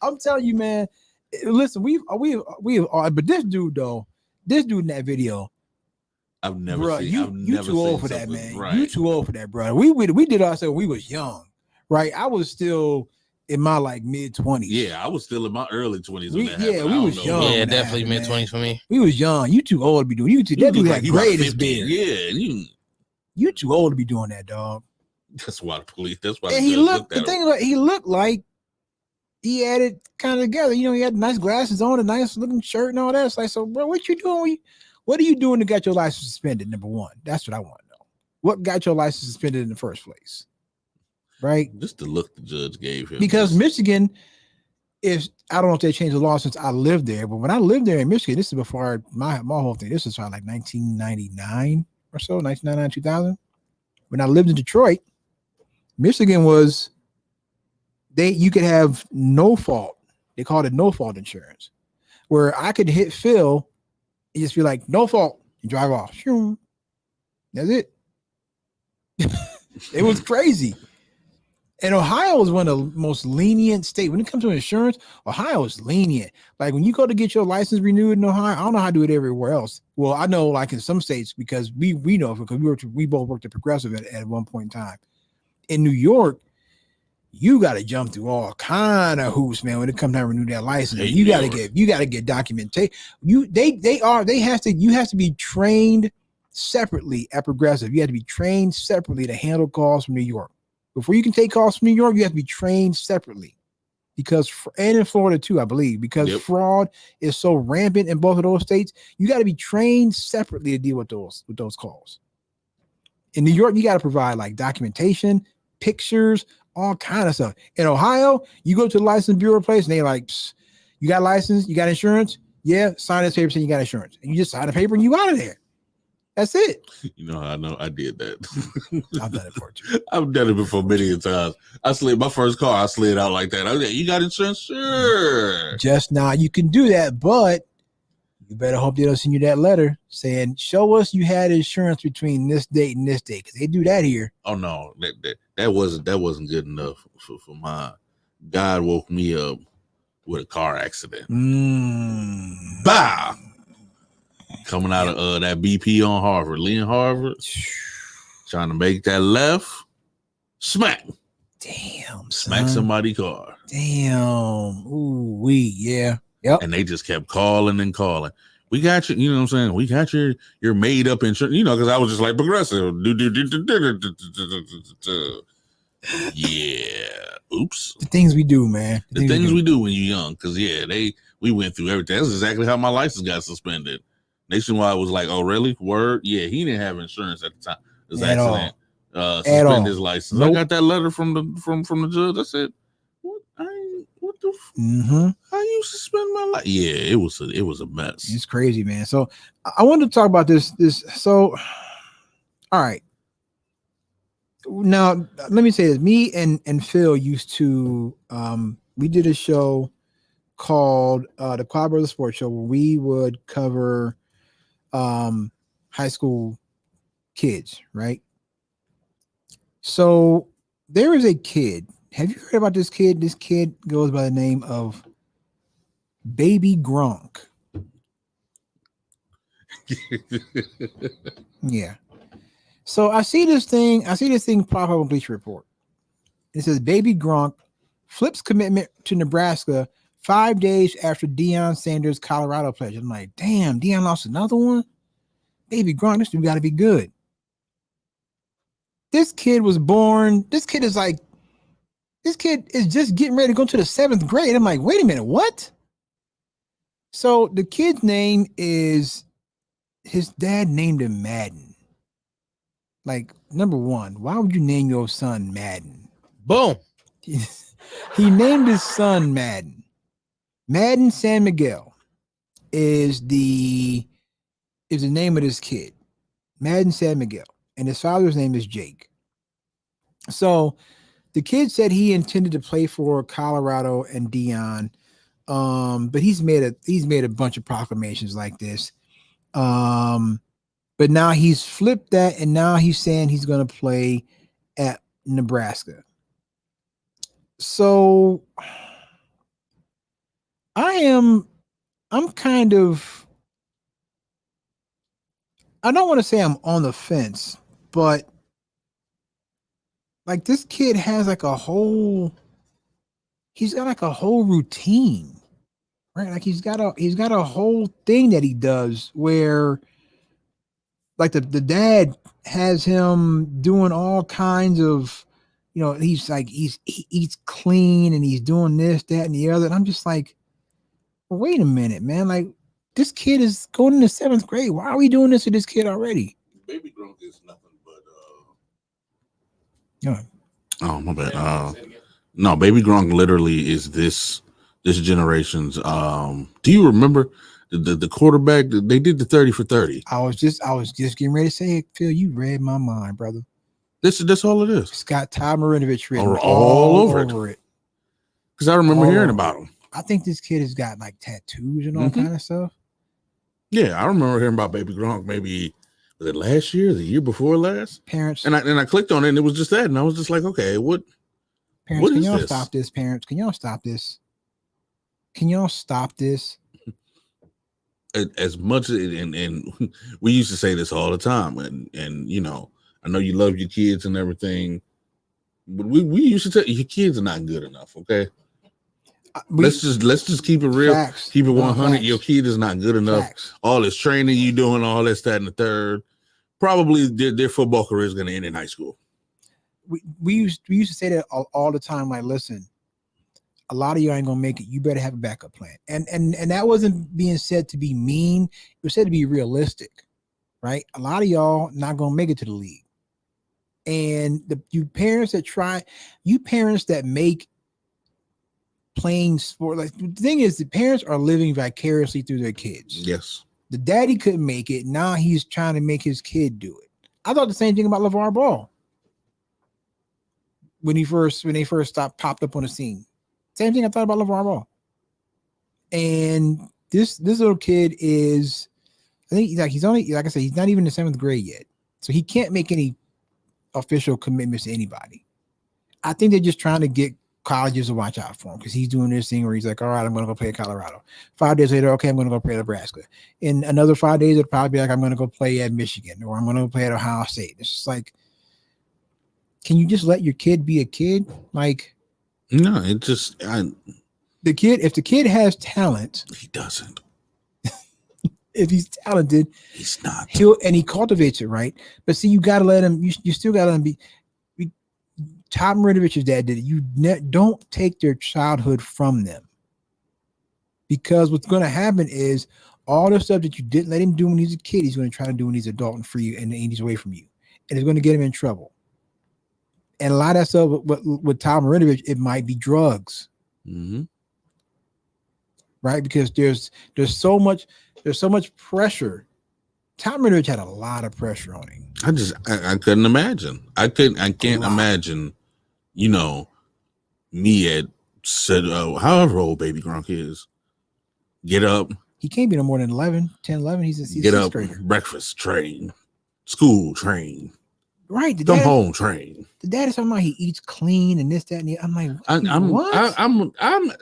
I'm telling you, man. Listen, we've but this dude in that video, I've never bro, seen. You too old for that, man. Right. You too old for that, bro. We did ourselves when we was young, right? I was still in my mid-20s. Yeah, I was still in my early 20s. We was young. Yeah, definitely mid-20s for me. We was young. You too old to be doing. That dude had greatest beard. Yeah, you too old to be doing that, dog. That's why the police. That's why And the he judge looked. The at him. thing about he looked like he had it kind of together. You know, he had nice glasses on, a nice looking shirt, and all that. It's like, so, bro, what you doing? What are you doing to get your license suspended? Number one, that's what I want to know. What got your license suspended in the first place? Right? Just the look the judge gave him. Because Michigan is, I don't know if they changed the law since I lived there, but when I lived there in Michigan, this is before my whole thing. This was like 1999 or so, 1999, 2000. When I lived in Detroit, Michigan was, you could have no fault. They called it no fault insurance, where I could hit Phil and just be like, no fault, and drive off. That's it. It was crazy. And Ohio is one of the most lenient states. When it comes to insurance, Ohio is lenient. Like when you go to get your license renewed in Ohio, I don't know how to do it everywhere else. Well, I know like in some states because we know because we both worked at Progressive at one point in time. In New York, you got to jump through all kind of hoops, man. When it comes time to renew that license, you got to get documentation. You have to be trained separately at Progressive. You have to be trained separately to handle calls from New York. Before you can take calls from New York, you have to be trained separately because, and in Florida too, I believe, because fraud is so rampant in both of those states. You got to be trained separately to deal with those calls. In New York, you got to provide like documentation, pictures, all kind of stuff. In Ohio, you go to the license bureau place and they like, you got license, you got insurance? Yeah, sign this paper saying you got insurance. And you just sign the paper and you out of there. That's it. You know, I know I did that. I've done it for you. I've done it before many times. I slid my first car. I slid out like that. I was like, you got insurance? Sure. Just now you can do that, but you better hope they don't send you that letter saying, show us you had insurance between this date and this date. Because they do that here. Oh no, that wasn't good enough for mine. God woke me up with a car accident. Bah! Coming out of that BP on Harvard, Lee and Harvard, trying to make that left, smack. Damn, smack somebody's car. Damn. Ooh, yeah. Yep. And they just kept calling and calling. We got you, you know what I'm saying? We got your made up insurance, you know, because I was just like Progressive. Yeah. Oops. The things we do, man. The things we do when you're young, because we went through everything. That's exactly how my license got suspended. Nationwide was like, oh, really? Word? Yeah, he didn't have insurance at the time. This accident suspended his license. Nope. I got that letter from the judge. I said, what the how you suspend my life? Yeah, it was a mess. It's crazy, man. So I wanted to talk about this. So all right. Now let me say this. Me and Phil used to we did a show called the Quad Brothers Sports Show where we would cover high school kids, right? So there is a kid. Have you heard about this kid? This kid goes by the name of Baby Gronk. Yeah. So I see this thing pop up on Bleacher Report. It says Baby Gronk flips commitment to Nebraska 5 days after Deion Sanders' Colorado pledge. I'm like, damn, Deion lost another one? Baby Gronk, this dude got to be good. This kid was born. This kid is just getting ready to go to the 7th grade. I'm like, wait a minute, what? So the kid's name is, his dad named him Madden. Like, number one, why would you name your son Madden? Boom. He named his son Madden. Madden San Miguel is the name of this kid. Madden San Miguel. And his father's name is Jake. So the kid said he intended to play for Colorado and Deion. But he's made a bunch of proclamations like this. But now he's flipped that, and now he's saying he's going to play at Nebraska. So I'm kind of, I don't want to say I'm on the fence, but like this kid has like he's got like a whole routine, right? Like he's got a whole thing that he does where like the dad has him doing all kinds of, he's like he eats clean and he's doing this, that, and the other. And I'm just like, well, wait a minute, man. Like, this kid is going into 7th grade. Why are we doing this to this kid already? Baby Gronk is nothing but Yeah. Oh, my bad. No, Baby Gronk literally is this generation's. Do you remember the quarterback? They did the 30 for 30. I was just getting ready to say it, Phil. You read my mind, brother. That's all it is. It's got Todd Marinovich written all over it. Because I remember hearing about him. I think this kid has got like tattoos and all kind of stuff. Yeah, I remember hearing about Baby Gronk. Maybe was it last year, the year before last? Parents and I clicked on it and it was just that, and I was just like, okay, what? Parents, what can is y'all this? stop this? Parents, can y'all stop this? Can y'all stop this? As much and we used to say this all the time, and I know you love your kids and everything, but we used to tell you your kids are not good enough. Okay, let's just keep it real, facts, keep it 100. Facts. Your kid is not good enough. Facts. All this training you doing, all this, that, and the third, probably their football career is going to end in high school. We used to say that all the time. Like, listen, a lot of you ain't gonna make it. You better have a backup plan. And that wasn't being said to be mean. It was said to be realistic, right? A lot of y'all not gonna make it to the league. And you parents that make playing sport, like, the thing is, the parents are living vicariously through their kids. Yes. The daddy couldn't make it. Now he's trying to make his kid do it. I thought the same thing about LeVar Ball when they first popped up on the scene. Same thing I thought about LeVar Ball. And this little kid is, I think he's only, like I said, he's not even in 7th grade yet. So he can't make any official commitments to anybody. I think they're just trying to get colleges to watch out for him because he's doing this thing where he's like, all right, I'm going to go play at Colorado. 5 days later, okay, I'm going to go play at Nebraska. In another 5 days, it'll probably be like, I'm going to go play at Michigan or I'm going to go play at Ohio State. It's just like, can you just let your kid be a kid? Like, no, it just if the kid has talent, he doesn't. If he's talented, he's not. He cultivates it, right? But see, you got to let him. You still got to let him be. Todd Marinovich's dad did it. You don't take their childhood from them, because what's going to happen is all the stuff that you didn't let him do when he's a kid, he's going to try to do when he's an adult and free and he's away from you, and it's going to get him in trouble. And a lot of that stuff with Todd Marinovich, it might be drugs, right? Because there's so much pressure. Todd Marinovich had a lot of pressure on him. I couldn't imagine. I can't imagine. Me at said, however old Baby Gronk is, get up. He can't be no more than 11. He's get a up, grader. breakfast, train, school, train. Right. Come home, train. The dad is talking about he eats clean and this, that, and the. I'm like, what? I'm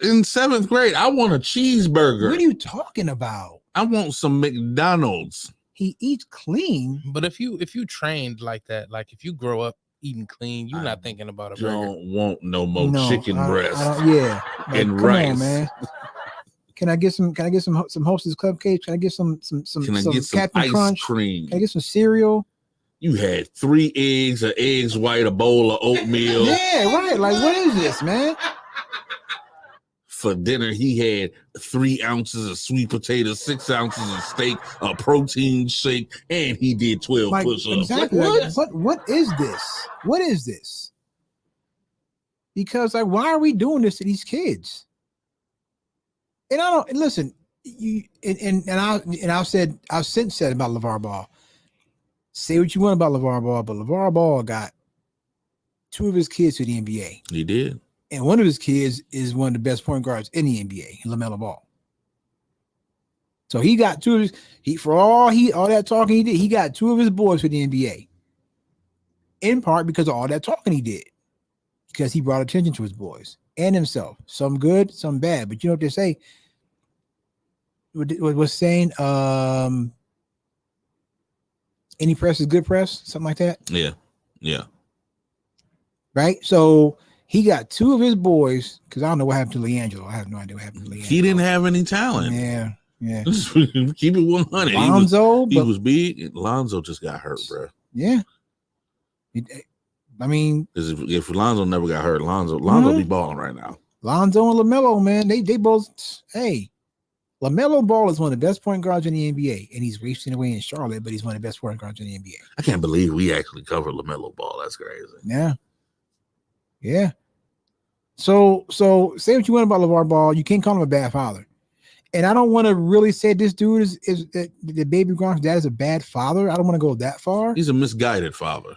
in 7th grade. I want a cheeseburger. What are you talking about? I want some McDonald's. He eats clean. But if you trained like that, like if you grow up eating clean, you're not thinking about a burger. Don't want no more chicken breast. Yeah, like, and come rice. on, man. Can I get some Hostess cupcakes? Can I get some Captain ice Crunch? cream? Can I get some cereal? You had 3 eggs, an eggs white, a bowl of oatmeal. Yeah, right. Like, what is this, man? For dinner, he had 3 ounces of sweet potatoes, 6 ounces of steak, a protein shake, and he did 12 push-ups. Exactly. Like, what is this? What is this? Because, like, why are we doing this to these kids? And I don't listen. I've since said about LeVar Ball. Say what you want about LeVar Ball, but LeVar Ball got 2 of his kids to the NBA. He did. And one of his kids is one of the best point guards in the NBA, LaMelo Ball. So he got 2 of his, all that talking he did, he got 2 of his boys for the NBA. In part because of all that talking he did. Because he brought attention to his boys and himself. Some good, some bad. But you know what they say? What was saying, any press is good press, something like that. Yeah. Right. So he got 2 of his boys, because I don't know what happened to LiAngelo. I have no idea what happened to LiAngelo. He didn't have any talent. Yeah. Keep it 100. Lonzo, he was big. Lonzo just got hurt, bro. Yeah. I mean, Because if Lonzo never got hurt, Lonzo be balling right now. Lonzo and LaMelo, man, they both. Hey, LaMelo Ball is one of the best point guards in the NBA, and he's wasting away in Charlotte, but he's one of the best point guards in the NBA. I can't believe we actually covered LaMelo Ball. That's crazy. Yeah. Yeah. So say what you want about LeVar Ball, you can't call him a bad father. And I don't want to really say this dude is the baby Gronk's dad is a bad father. I don't want to go that far. He's a misguided father.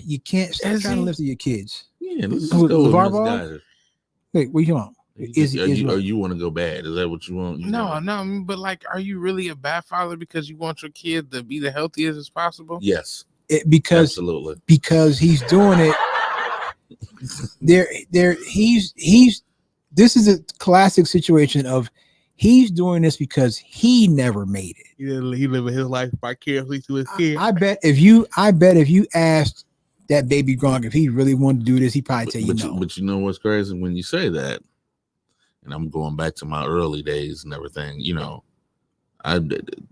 You can't stop trying to listen to your kids. Yeah, let's just go with misguided. Wait, what you want? Or you want to go bad? Is that what you want? No, but like, are you really a bad father because you want your kid to be the healthiest as possible? Yes, absolutely. Because he's doing it. This is a classic situation of he's doing this because he never made it. He living his life vicariously through his kid. I bet if you asked that baby Gronk if he really wanted to do this, he probably tell you no. But you know what's crazy when you say that, and I'm going back to my early days and everything. You know,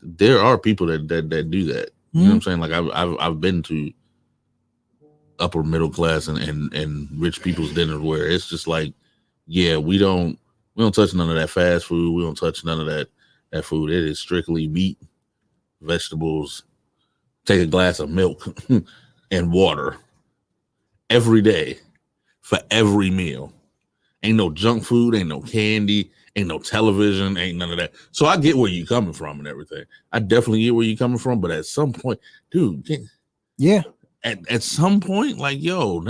there are people that do that. You know what I'm saying? Like I've been to upper middle class and rich people's dinner where it's just like, yeah, we don't touch none of that fast food. We don't touch none of that food. It is strictly meat, vegetables, take a glass of milk and water every day for every meal. Ain't no junk food, ain't no candy, ain't no television, ain't none of that. So I get where you're coming from and everything. I definitely get where you're coming from, but at some point, dude, yeah. At some point, like, yo,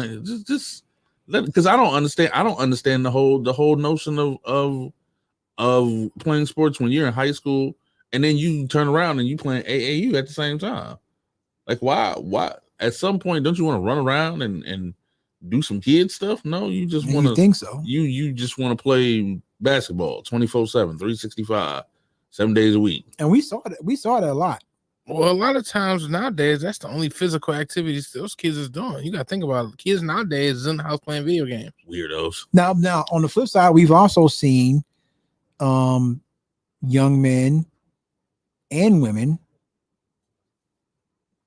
just because I don't understand the whole notion of playing sports when you're in high school and then you turn around and you playing AAU at the same time. Like, why? At some point, don't you want to run around and do some kid stuff? No, you just want to think so. You just want to play basketball 24/7, 365, 7 days a week. And we saw that a lot. Well, a lot of times nowadays, that's the only physical activities those kids is doing. You got to think about it. Kids nowadays is in the house playing video games. Weirdos. Now, on the flip side, we've also seen young men and women.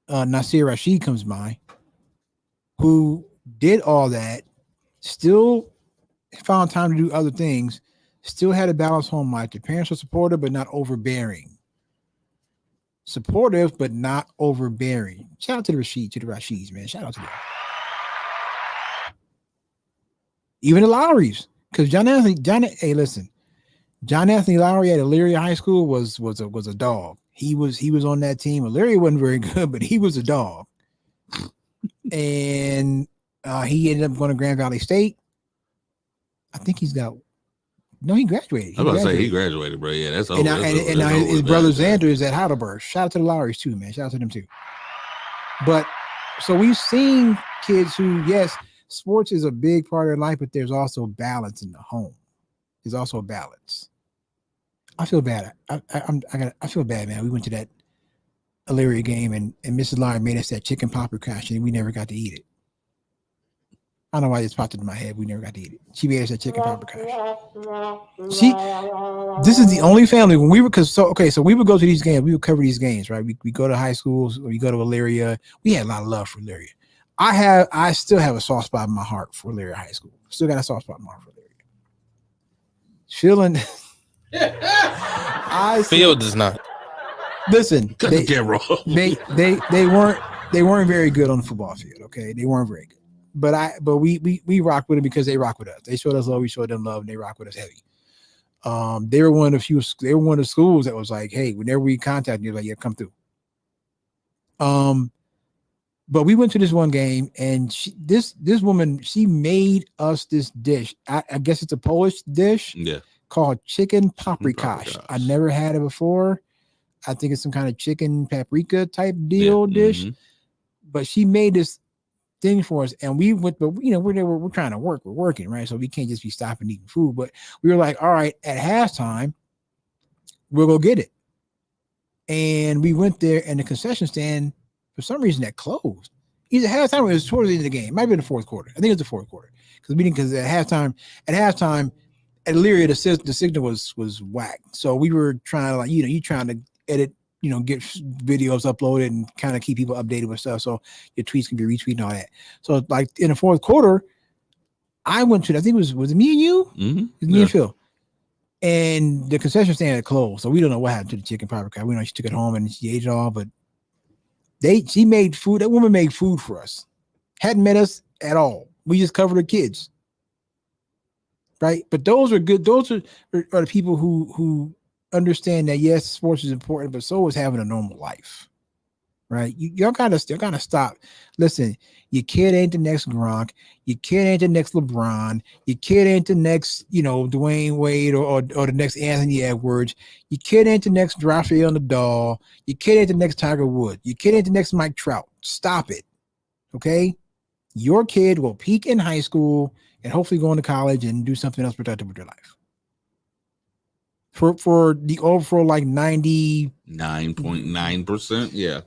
Nasir Rashid comes by, who did all that, still found time to do other things, still had a balanced home life. The parents were supportive, but not overbearing. Supportive, but not overbearing. Shout out to the Rashids, man. Shout out to them. Even the Lowrys, because John Anthony Lowry at Elyria High School was a dog. He was on that team. Elyria wasn't very good, but he was a dog. And he ended up going to Grand Valley State. I think he graduated. I was about to say he graduated, bro. Yeah, that's over. And now his brother Xander is at Heidelberg. Shout out to the Lowrys too, man. Shout out to them too. But so we've seen kids who, yes, sports is a big part of their life, but there's also balance in the home. There's also a balance. I feel bad. I feel bad, man. We went to that Elyria game and Mrs. Lowry made us that chicken paprikash and we never got to eat it. I don't know why this popped into my head. We never got to eat it. She made us that chicken paprikash. This is the only family when we were so we would go to these games. We would cover these games, right? We go to high schools, or we go to Elyria. We had a lot of love for Elyria. I still have a soft spot in my heart for Elyria High School. Still got a soft spot in my heart for Elyria. Feeling Phil does not. Listen, they weren't very good on the football field. Okay, they weren't very good. But we rock with them because they rock with us. They showed us love, we showed them love, and they rock with us heavy. They were one of the schools that was like, hey, whenever we contact you, like, yeah, come through. But we went to this one game, and this woman, she made us this dish. I guess it's a Polish dish, called chicken paprikash. I never had it before. I think it's some kind of chicken paprika type dish. But she made this thing for us, and we went. But we're trying to work. We're working, right? So we can't just be stopping eating food. But we were like, all right, at halftime, we'll go get it. And we went there, and the concession stand, for some reason, that closed. Either halftime or it was towards the end of the game. It might have been the fourth quarter. I think it was the fourth quarter because at halftime at Elyria, the signal was whack. So we were trying to, you trying to edit, get videos uploaded and kind of keep people updated with stuff. So your tweets can be retweeted and all that. So like in the fourth quarter, I went to, I think was it me and you? Mm-hmm. It was me and Phil. And the concession stand had closed. So we don't know what happened to the chicken pot pie. We know she took it home and she ate it all, but she made food. That woman made food for us. Hadn't met us at all. We just covered her kids. Right. But those are good. Those are the people who understand that, yes, sports is important, but so is having a normal life. Right. Y'all gotta stop. Listen, your kid ain't the next Gronk, your kid ain't the next LeBron, your kid ain't the next, Dwayne Wade or the next Anthony Edwards, your kid ain't the next Rafael Nadal, your kid ain't the next Tiger Woods, your kid ain't the next Mike Trout. Stop it. Okay. Your kid will peak in high school and hopefully go into college and do something else productive with their life. For the overall 99.9%, yeah.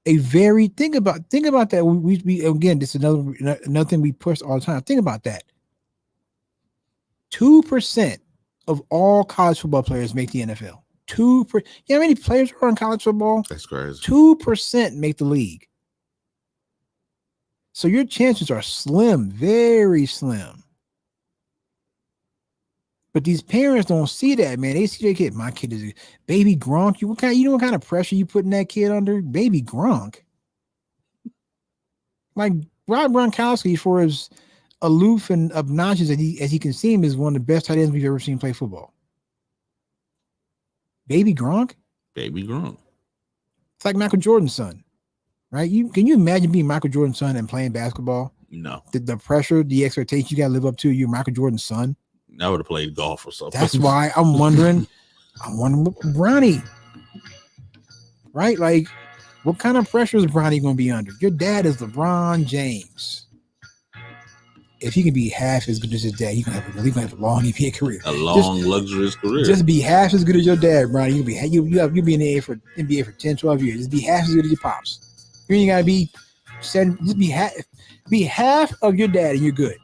Think about that. We again, this is another thing we push all the time. Think about that. 2% of all college football players make the NFL. 2%. You know how many players are in college football? That's crazy. 2% make the league. So your chances are slim, very slim. But these parents don't see that, man. They see their kid. My kid is a baby Gronk. You know what kind of pressure you putting that kid under? Baby Gronk. Like Rob Gronkowski, for as aloof and obnoxious as he can seem, is one of the best tight ends we've ever seen play football. Baby Gronk? Baby Gronk. It's like Michael Jordan's son, right? Can you imagine being Michael Jordan's son and playing basketball? No. The pressure, the expectation you got to live up to, you're Michael Jordan's son. I would have played golf or something. That's why I'm wondering what Bronny, right? Like, what kind of pressure is Bronny going to be under? Your dad is LeBron James. If he can be half as good as his dad, he's going to have a long NBA career. A long, luxurious career. Just be half as good as your dad, Bronny. You'll be in the NBA for 10, 12 years. Just be half as good as your pops. You ain't got to be just be half of your dad and you're good.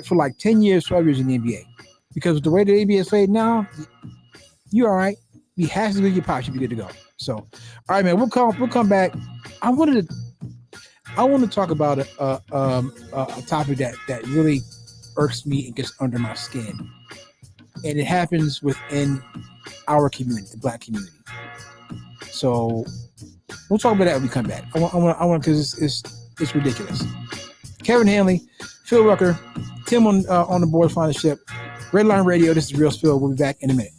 For like 10 years, 12 years in the NBA. Because the way the NBA is played now, you're all right. Be half as good as your pops, you'll be good to go. So, all right, man, we'll come back. I want to talk about a topic that really irks me and gets under my skin. And it happens within our community, the Black community. So we'll talk about that when we come back. I want because it's ridiculous. Kevin Hanley, Phil Rucker, Tim on the board, find the ship. Red Line Radio, this is Real Spill. We'll be back in a minute.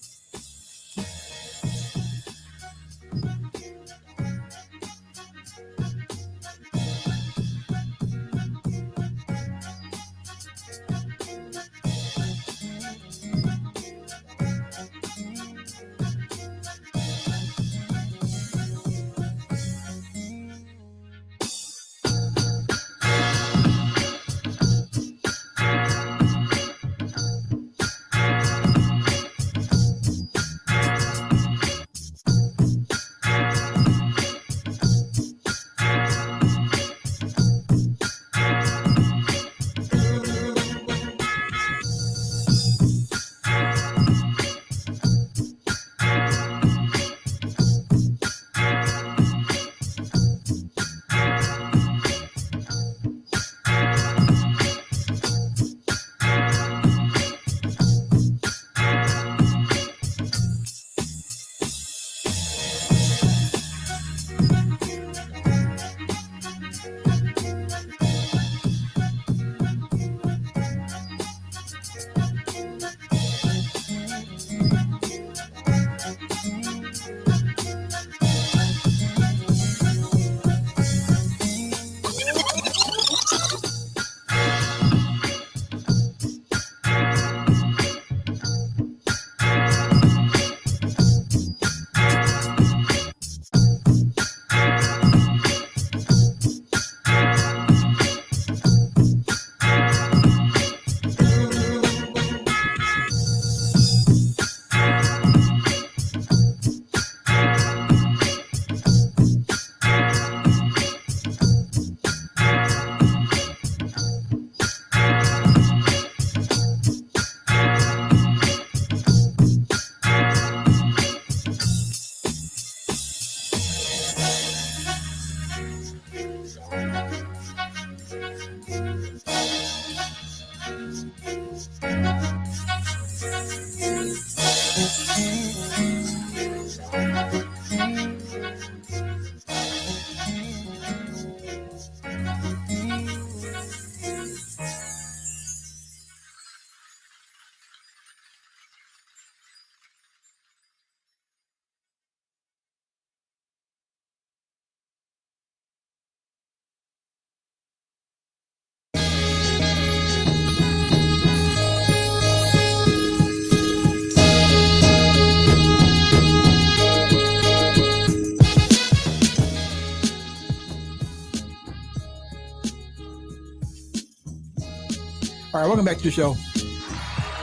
All right, welcome back to the show.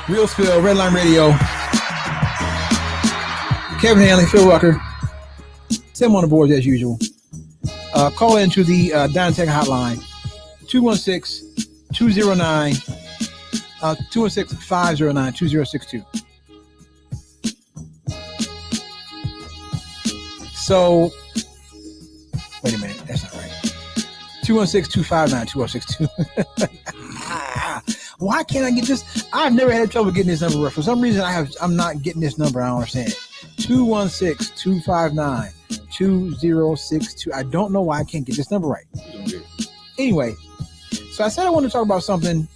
Real Spill, Redline Radio. Kevin Hanley, Phil Rucker. Tim on the boards as usual. Call into the Dynatech hotline, 216-509-2062. So, wait a minute, that's not right. 216-259-2062. Why can't I get this? I've never had trouble getting this number right. For some reason, I'm not getting this number. I don't understand. 216-259-2062. I don't know why I can't get this number right. Anyway, so I said I want to talk about something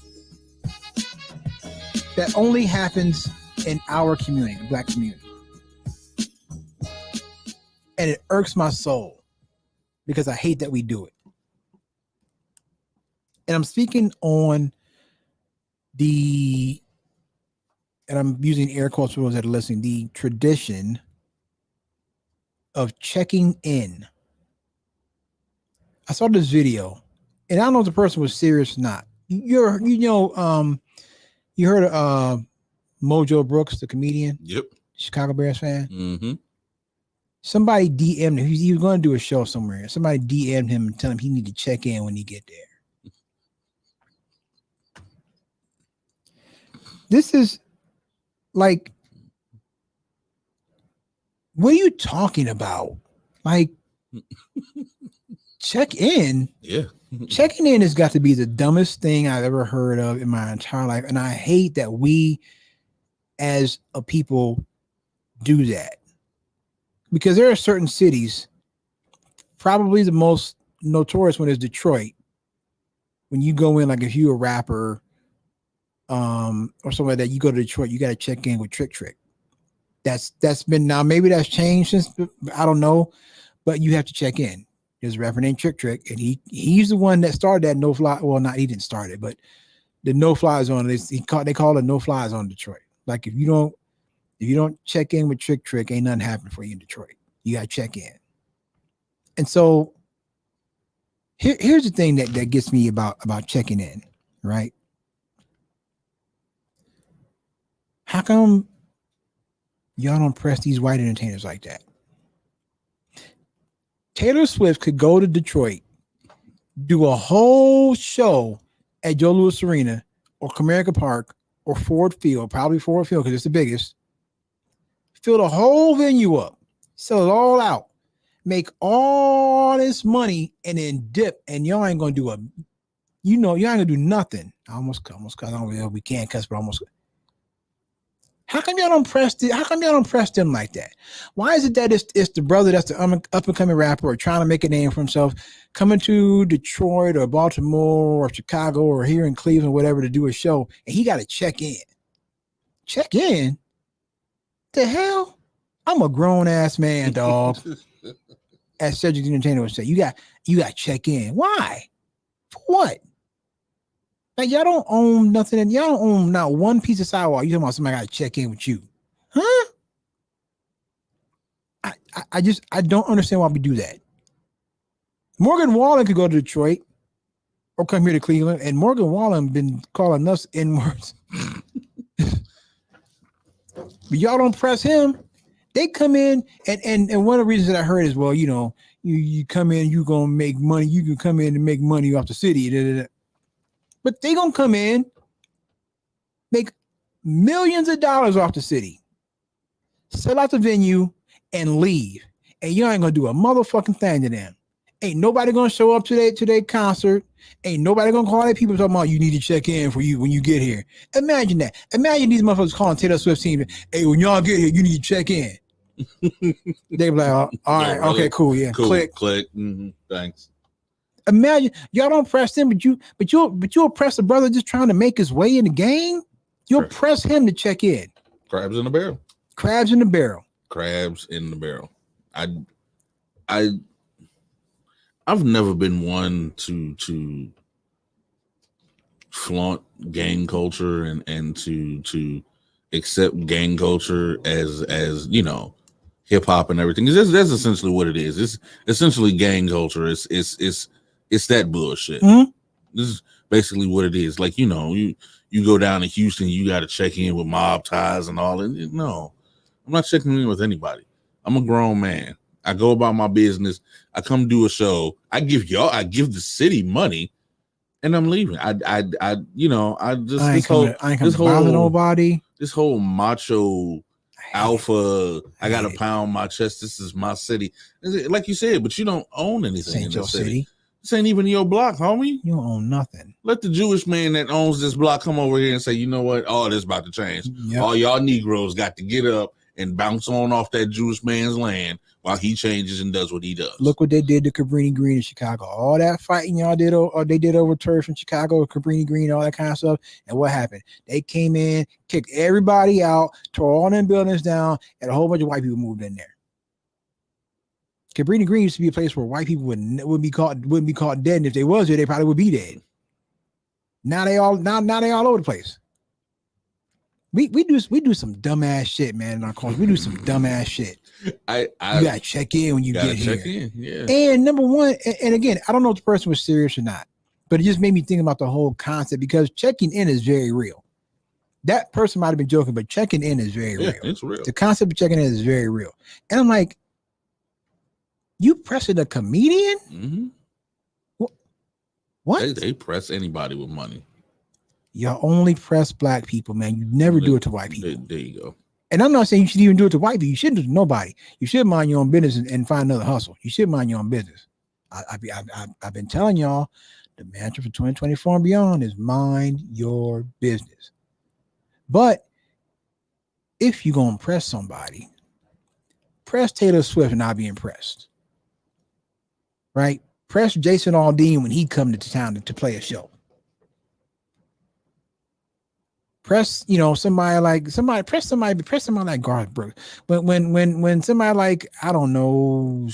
that only happens in our community, the Black community. And it irks my soul because I hate that we do it. And I'm speaking on and I'm using air quotes for those that are listening, the tradition of checking in. I saw this video, and I don't know if the person was serious or not. You heard of Mojo Brooks, the comedian? Yep. Chicago Bears fan? Mm-hmm. Somebody DM'd him. He was going to do a show somewhere. Somebody DM'd him and tell him he need to check in when he get there. This is like, what are you talking about? Like, check in. Yeah. Checking in has got to be the dumbest thing I've ever heard of in my entire life. And I hate that we as a people do that. Because there are certain cities, probably the most notorious one is Detroit. When you go in, like if you're a rapper, or something like that, you go to Detroit, you got to check in with Trick Trick. That's been, now maybe that's changed since, I don't know, but you have to check in. There's a rapper named Trick Trick, and he's the one that started that no fly. Well, not he didn't start it, but the no fly zone. They call it no fly zone in Detroit. Like if you don't check in with Trick Trick, ain't nothing happening for you in Detroit. You got to check in. And so here's the thing that gets me about checking in, right? How come y'all don't press these white entertainers like that? Taylor Swift could go to Detroit, do a whole show at Joe Louis Arena or Comerica Park or Ford Field, probably Ford Field because it's the biggest. Fill the whole venue up, sell it all out, make all this money, and then dip. And y'all ain't gonna do y'all ain't gonna do nothing. I almost cuss. I don't know, we can't cuss, but almost. How come y'all don't press them like that? Why is it that it's the brother that's the up and coming rapper or trying to make a name for himself coming to Detroit or Baltimore or Chicago or here in Cleveland, whatever, to do a show, and he got to check in? Check in? The hell? I'm a grown ass man, dog. As Cedric the Entertainer would say, you got to check in. Why? For what? Like, y'all don't own nothing, and y'all don't own not one piece of sidewalk. You talking about somebody got to check in with you, huh? I don't understand why we do that. Morgan Wallen could go to Detroit or come here to Cleveland, and Morgan Wallen been calling us N-words. But y'all don't press him. They come in, and one of the reasons that I heard is, well, you come in, you gonna make money. You can come in and make money off the city. Da, da, da. But they gonna come in, make millions of dollars off the city, sell out the venue, and leave. And you ain't gonna do a motherfucking thing to them. Ain't nobody gonna show up to their concert. Ain't nobody gonna call their people talking about you need to check in for you when you get here. Imagine that. Imagine these motherfuckers calling Taylor Swift team. Hey, when y'all get here, you need to check in. They be like, oh, all right, really? okay, cool, yeah, Cool. click. Mm-hmm. Thanks. Imagine y'all don't press him, but you'll press a brother just trying to make his way in the game. You'll Right. press him to check in. Crabs in the barrel. Crabs in the barrel. Crabs in the barrel. I've never been one to flaunt gang culture and to accept gang culture as you know, hip hop and everything. That's essentially what it is. It's essentially gang culture. It's that bullshit. Mhm. This is basically what it is. Like, you know, you go down to Houston, you got to check in with mob ties and all. And no, I'm not checking in with anybody. I'm a grown man. I go about my business. I come do a show. I give the city money, and I'm leaving. I ain't coming to bother nobody. This whole macho alpha, I gotta pound my chest. This is my city, like you said. But you don't own anything. This ain't in your this city. city. This ain't even your block, homie. You don't own nothing. Let the Jewish man that owns this block come over here and say, you know what? Oh, this is about to change. Yep. All y'all Negroes got to get up and bounce on off that Jewish man's land while he changes and does what he does. Look what they did to Cabrini Green in Chicago. All that fighting y'all did, or they did over turf in Chicago, Cabrini Green, all that kind of stuff. And what happened? They came in, kicked everybody out, tore all them buildings down, and a whole bunch of white people moved in there. Cabrini Green used to be a place where white people wouldn't be caught dead, and if they was there, they probably would be dead. Now they all over the place. We do some dumbass shit, man. In our culture, we do some dumbass shit. You gotta check in when you get here. Yeah. And number one, and again, I don't know if the person was serious or not, but it just made me think about the whole concept because checking in is very real. That person might have been joking, but checking in is very real. It's real. The concept of checking in is very real. And I'm like, you pressing a comedian? Mm-hmm. What? They press anybody with money. Y'all only press black people, man. You never do it to white people. There you go. And I'm not saying you should even do it to white people. You shouldn't do it to nobody. You should mind your own business and find another hustle. You should mind your own business. I've been telling y'all, the mantra for 2024 and beyond is mind your business. But if you're going to press somebody, press Taylor Swift and I'll be impressed. Right? Press Jason Aldean when he comes to town to play a show. Press, somebody like Garth Brooks. When somebody like, I don't know,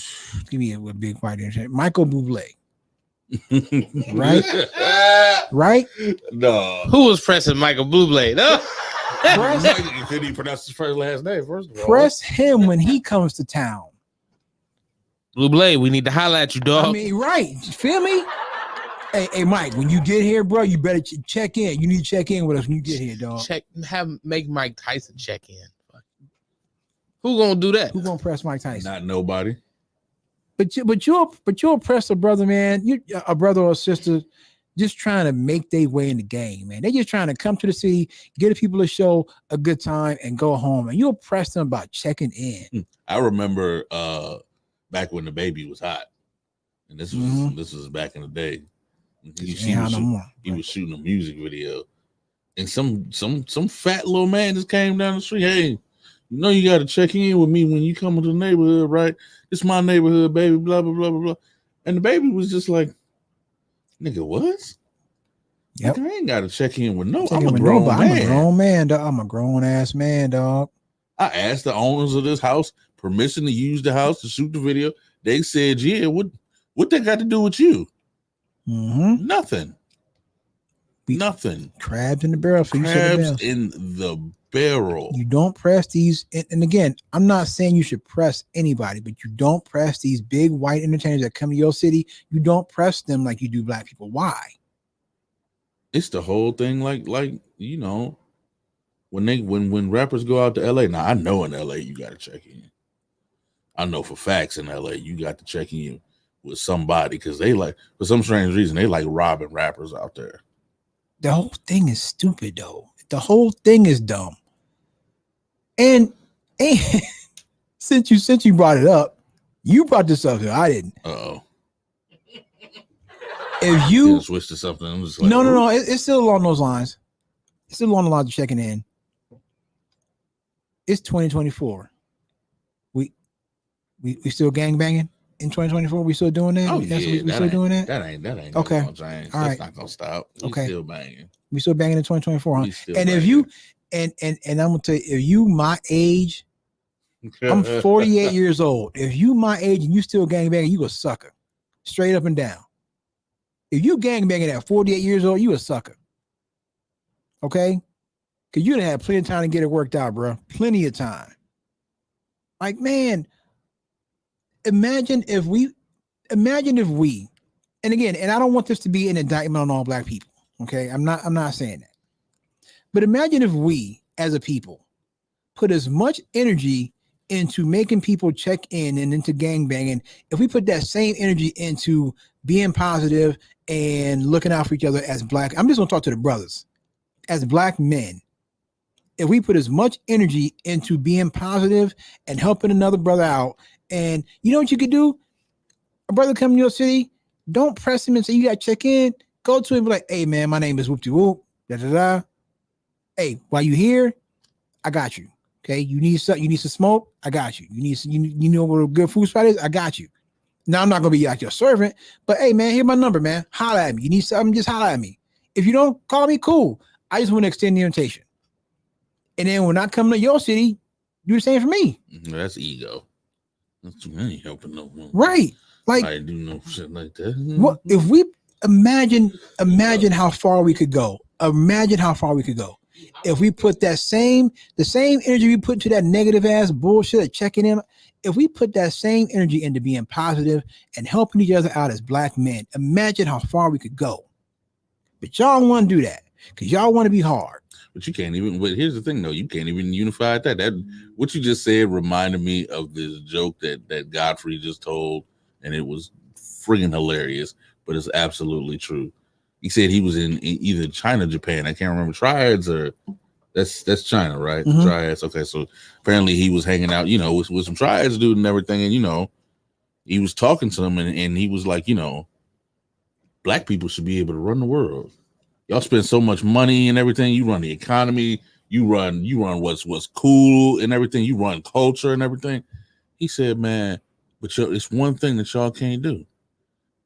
give me a big white internet, Michael Bublé. Right? Right? No. Who was pressing Michael Bublé? No. Could he pronounce his first last name, first of all? Press him when he comes to town. Bublé, we need to holler at you, dog. I mean, right. Feel me? Hey, Mike, when you get here, bro, you better check in. You need to check in with us when you get here, dog. Make Mike Tyson check in. Who gonna do that? Who gonna press Mike Tyson? Not nobody. But you'll press a brother, man. A brother or a sister just trying to make their way in the game, man. They just trying to come to the city, get the people to show a good time, and go home. And you'll press them about checking in. I remember back when the baby was hot, and this was back in the day. He was shooting a music video, and some fat little man just came down the street. Hey, you got to check in with me when you come into the neighborhood, right? It's my neighborhood, baby. Blah blah blah blah blah. And the baby was just like, "Nigga, what? Yep. Like, I ain't got to check in with no. I'm a grown man. I'm a grown man, dog. I'm a grown ass man, dog. I asked the owners of this house permission to use the house to shoot the video. They said, "Yeah." What they got to do with you? Mm-hmm. Nothing. Nothing. Crabs in the barrel. Crabs in the barrel. You don't press these. And again, I'm not saying you should press anybody, but you don't press these big white entertainers that come to your city. You don't press them like you do black people. Why? It's the whole thing. Like when rappers go out to LA. Now I know in LA you got to check in. I know for facts in LA you got to check in with somebody because they for some strange reason they like robbing rappers out there. The whole thing is stupid though. The whole thing is dumb. And since you brought it up, you brought this up here. I didn't. Uh-oh. if you switch to something, I'm just like, no, it's still along those lines. It's still along the lines of checking in. It's 2024. We still gangbanging in 2024. We still doing that? Oh, we that still doing that? That ain't Okay. Gonna change. All That's right. not gonna stop. We Okay. still banging. We still banging in 2024, huh? We still And if banging. you and I'm gonna tell you, if you my age, I'm 48 years old. If you my age and you still gangbanging, you a sucker. Straight up and down. If you gangbanging at 48 years old, you a sucker. Okay? Because you'd have plenty of time to get it worked out, bro. Plenty of time. Like, man, imagine if we, and again, and I don't want this to be an indictment on all black people. Okay. I'm not saying that. But imagine if we as a people put as much energy into making people check in and into gangbanging, if we put that same energy into being positive and looking out for each other as black, I'm just gonna talk to the brothers, as black men. If we put as much energy into being positive and helping another brother out, and you know what you could do? A brother come to your city, don't press him and say, you got to check in. Go to him and be like, hey, man, my name is Whoop-de-Whoop. Da-da-da. Hey, while you here, I got you. Okay, you need some smoke? I got you. You know where a good food spot is? I got you. Now, I'm not going to be like your servant, but hey, man, here's my number, man. Holla at me. You need something, just holla at me. If you don't, call me, cool. I just want to extend the invitation. And then when I come to your city, do the same for me. That's ego. That's too many helping no one. Right. Like, I do no shit like that. What if we imagine how far we could go? Imagine how far we could go if we put the same energy we put to that negative ass bullshit of checking in. If we put that same energy into being positive and helping each other out as black men, imagine how far we could go. But y'all don't want to do that because y'all want to be hard. But you can't even. But here's the thing, though: you can't even unify that. That what you just said reminded me of this joke that Godfrey just told, and it was friggin' hilarious. But it's absolutely true. He said he was in either China, Japan. I can't remember, triads or that's China, right? Mhm. Triads. Okay, so apparently he was hanging out, with some triads dude and everything, and he was talking to them, and he was like, black people should be able to run the world. Y'all spend so much money and everything. You run the economy. You run what's cool and everything. You run culture and everything. He said, man, but it's one thing that y'all can't do.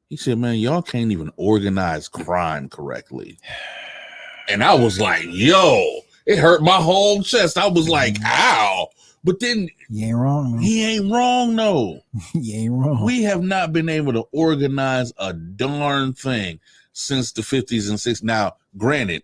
He said, man, y'all can't even organize crime correctly. And I was like, yo, it hurt my whole chest. I was like, ow. But then You ain't wrong, man. he ain't wrong, no. You ain't wrong. We have not been able to organize a darn thing since the 50s and 60s. Now, granted,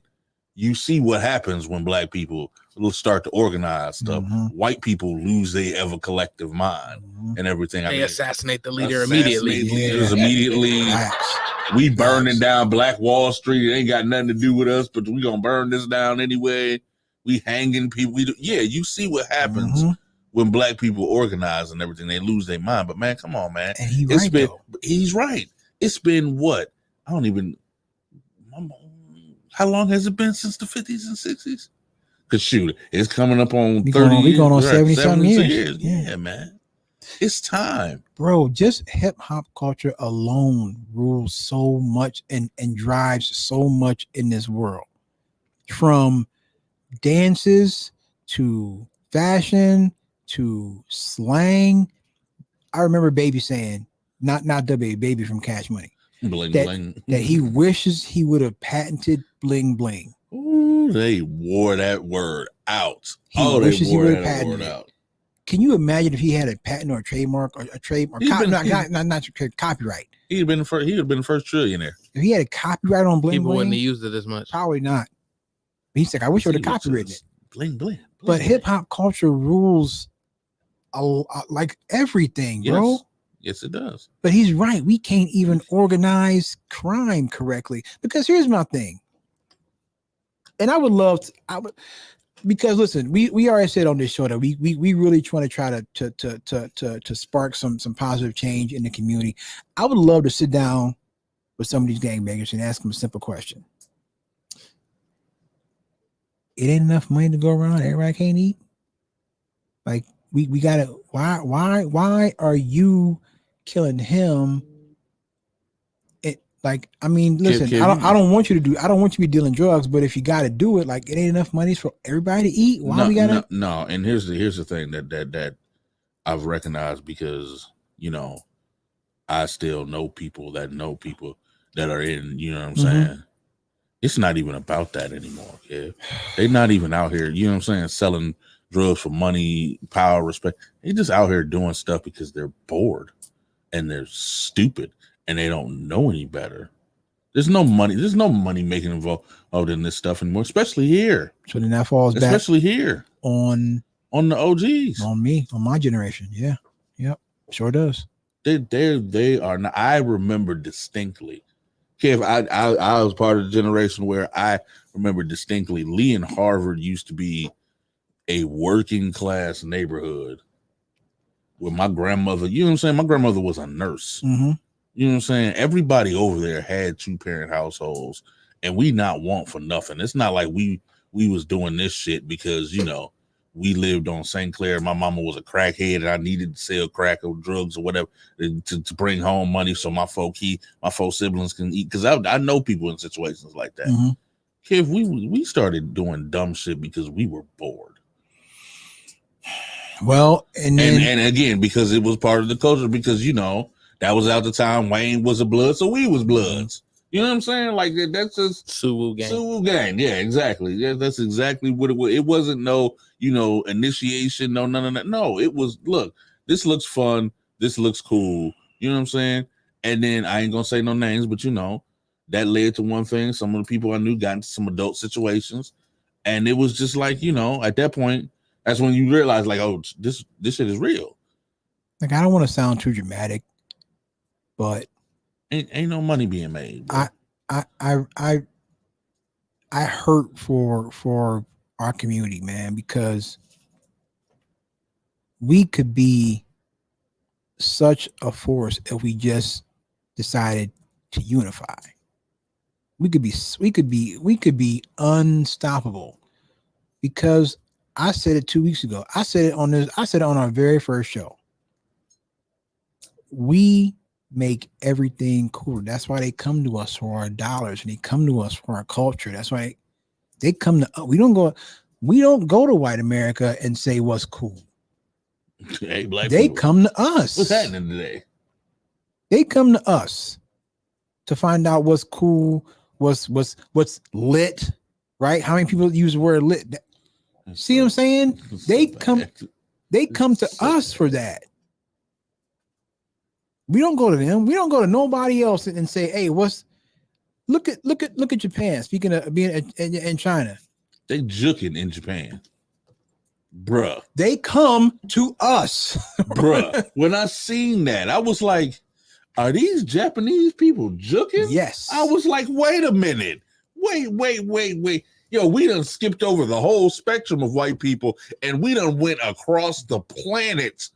you see what happens when black people start to organize stuff. Mhm. White people lose their ever collective mind Mhm. and everything. They assassinate the leader assassinate immediately. leaders immediately. Facts. We burning down Black Wall Street. It ain't got nothing to do with us, but we gonna burn this down anyway. We hanging people. You see what happens Mhm. when black people organize and everything. They lose their mind. But man, come on, man. And He's right. It's been what? How long has it been since the 50s and 60s? Because shoot, it's coming up on 30 years. We going on Right, 70-something years. Yeah, man. It's time. Bro, just hip hop culture alone rules so much and drives so much in this world. From dances to fashion to slang. I remember Baby saying, not Baby from Cash Money, Bling, that, bling. that he wishes he would have patented bling bling. Ooh, they wore that word out. He They wishes he wore would have that patented word it. out. Can you imagine if he had a patent or a trademark or a trademark? He'd been- Copyright. He would have been the first trillionaire. If he had a copyright on bling People bling, wouldn't have used it as much. probably not. He's like, I wish I would have See, it's copywritten it. just Bling, bling. But hip hop culture rules like everything, bro. Yes. Yes, it does. But he's right. We can't even organize crime correctly. Because here's my thing. And I would love to, because listen, we already said on this show that we really try to spark some positive change in the community. I would love to sit down with some of these gangbangers and ask them a simple question. It ain't enough money to go around. Everybody can't eat. Like we gotta. Why are you killing him? Like, I mean, listen, I don't want you to be dealing drugs, but if you got to do it, like, it ain't enough money for everybody to eat. Why we gotta? No. And here's the thing that I've recognized, because I still know people that are in. You know what I'm saying? It's not even about that anymore. Yeah, they're not even out here. You know what I'm saying? Selling drugs for money, power, respect. They're just out here doing stuff because they're bored and they're stupid. And they don't know any better. There's no money making involved in this stuff anymore, especially here. So then that falls back, especially here on the OGs, on me, on my generation. Yeah, yep, sure does. They are not. I remember distinctly. Kev, I was part of the generation where I remember distinctly. Lee and Harvard used to be a working class neighborhood where my grandmother. You know what I'm saying? My grandmother was a nurse. Mm-hmm. You know what I'm saying? Everybody over there had 2-parent households, and we not want for nothing. It's not like we was doing this shit because, we lived on St. Clair. My mama was a crackhead and I needed to sell crack or drugs or whatever to bring home money so my four siblings can eat. Because I know people in situations like that. Mm-hmm. Kev, we started doing dumb shit because we were bored. Well, and again, because it was part of the culture, because, that was out the time Wayne was a blood, so we was bloods. You know what I'm saying? Like, that's just Suwu gang. Suwu gang. Yeah, exactly. Yeah, that's exactly what it was. It wasn't no, initiation, no, none of that. No, it was, look, this looks fun. This looks cool. You know what I'm saying? And then I ain't gonna say no names, but that led to one thing. Some of the people I knew got into some adult situations. And it was just like, at that point, that's when you realize, like, oh, this shit is real. Like, I don't want to sound too dramatic, but ain't no money being made. Bro. I hurt for our community, man, because we could be such a force if we just decided to unify. We could be unstoppable, because I said it 2 weeks ago. I said it on our very first show. We make everything cool. That's why they come to us for our dollars, and they come to us for our culture. That's why they come to. We don't go to white America and say what's cool. Hey, black they people. Come to us. What's happening today? They come to us to find out what's cool, what's lit, right? How many people use the word lit? See what I'm saying? They come to us for that. We don't go to them. We don't go to nobody else and say, "Hey, look at Japan." Speaking of being in China, they juking in Japan, bruh. They come to us, bruh. When I seen that, I was like, "Are these Japanese people juking?" Yes. I was like, "Wait a minute, wait. Yo, we done skipped over the whole spectrum of white people, and we done went across the planet."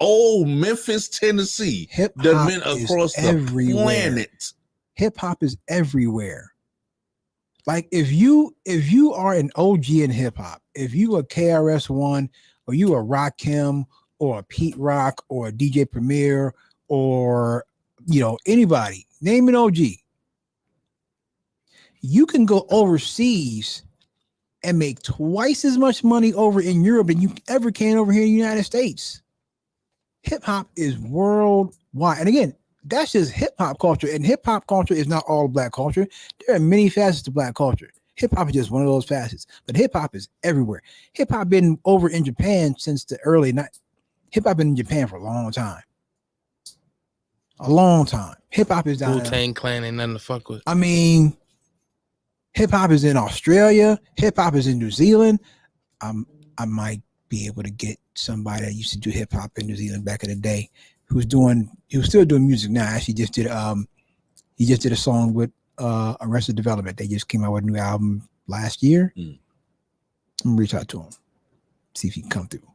Oh, Memphis, Tennessee. Hip hop went across the planet. Hip hop is everywhere. Like, if you are an OG in hip hop, if you a KRS-One, or you a Rakim, or a Pete Rock, or a DJ Premier, or anybody, name an OG. You can go overseas and make twice as much money over in Europe than you ever can over here in the United States. Hip hop is worldwide. And again, that's just hip hop culture. And hip hop culture is not all black culture. There are many facets to black culture. Hip hop is just one of those facets. But hip hop is everywhere. Hip hop been over in Japan since the early 90s. Hip hop been in Japan for a long time. A long time. Hip hop is down there. Wu-Tang Clan ain't nothing to fuck with. I mean, hip hop is in Australia. Hip hop is in New Zealand. I might be able to get somebody that used to do hip hop in New Zealand back in the day, he was still doing music now. Actually, he just did a song with Arrested Development. They just came out with a new album last year. I'm gonna reach out to him, see if he can come through.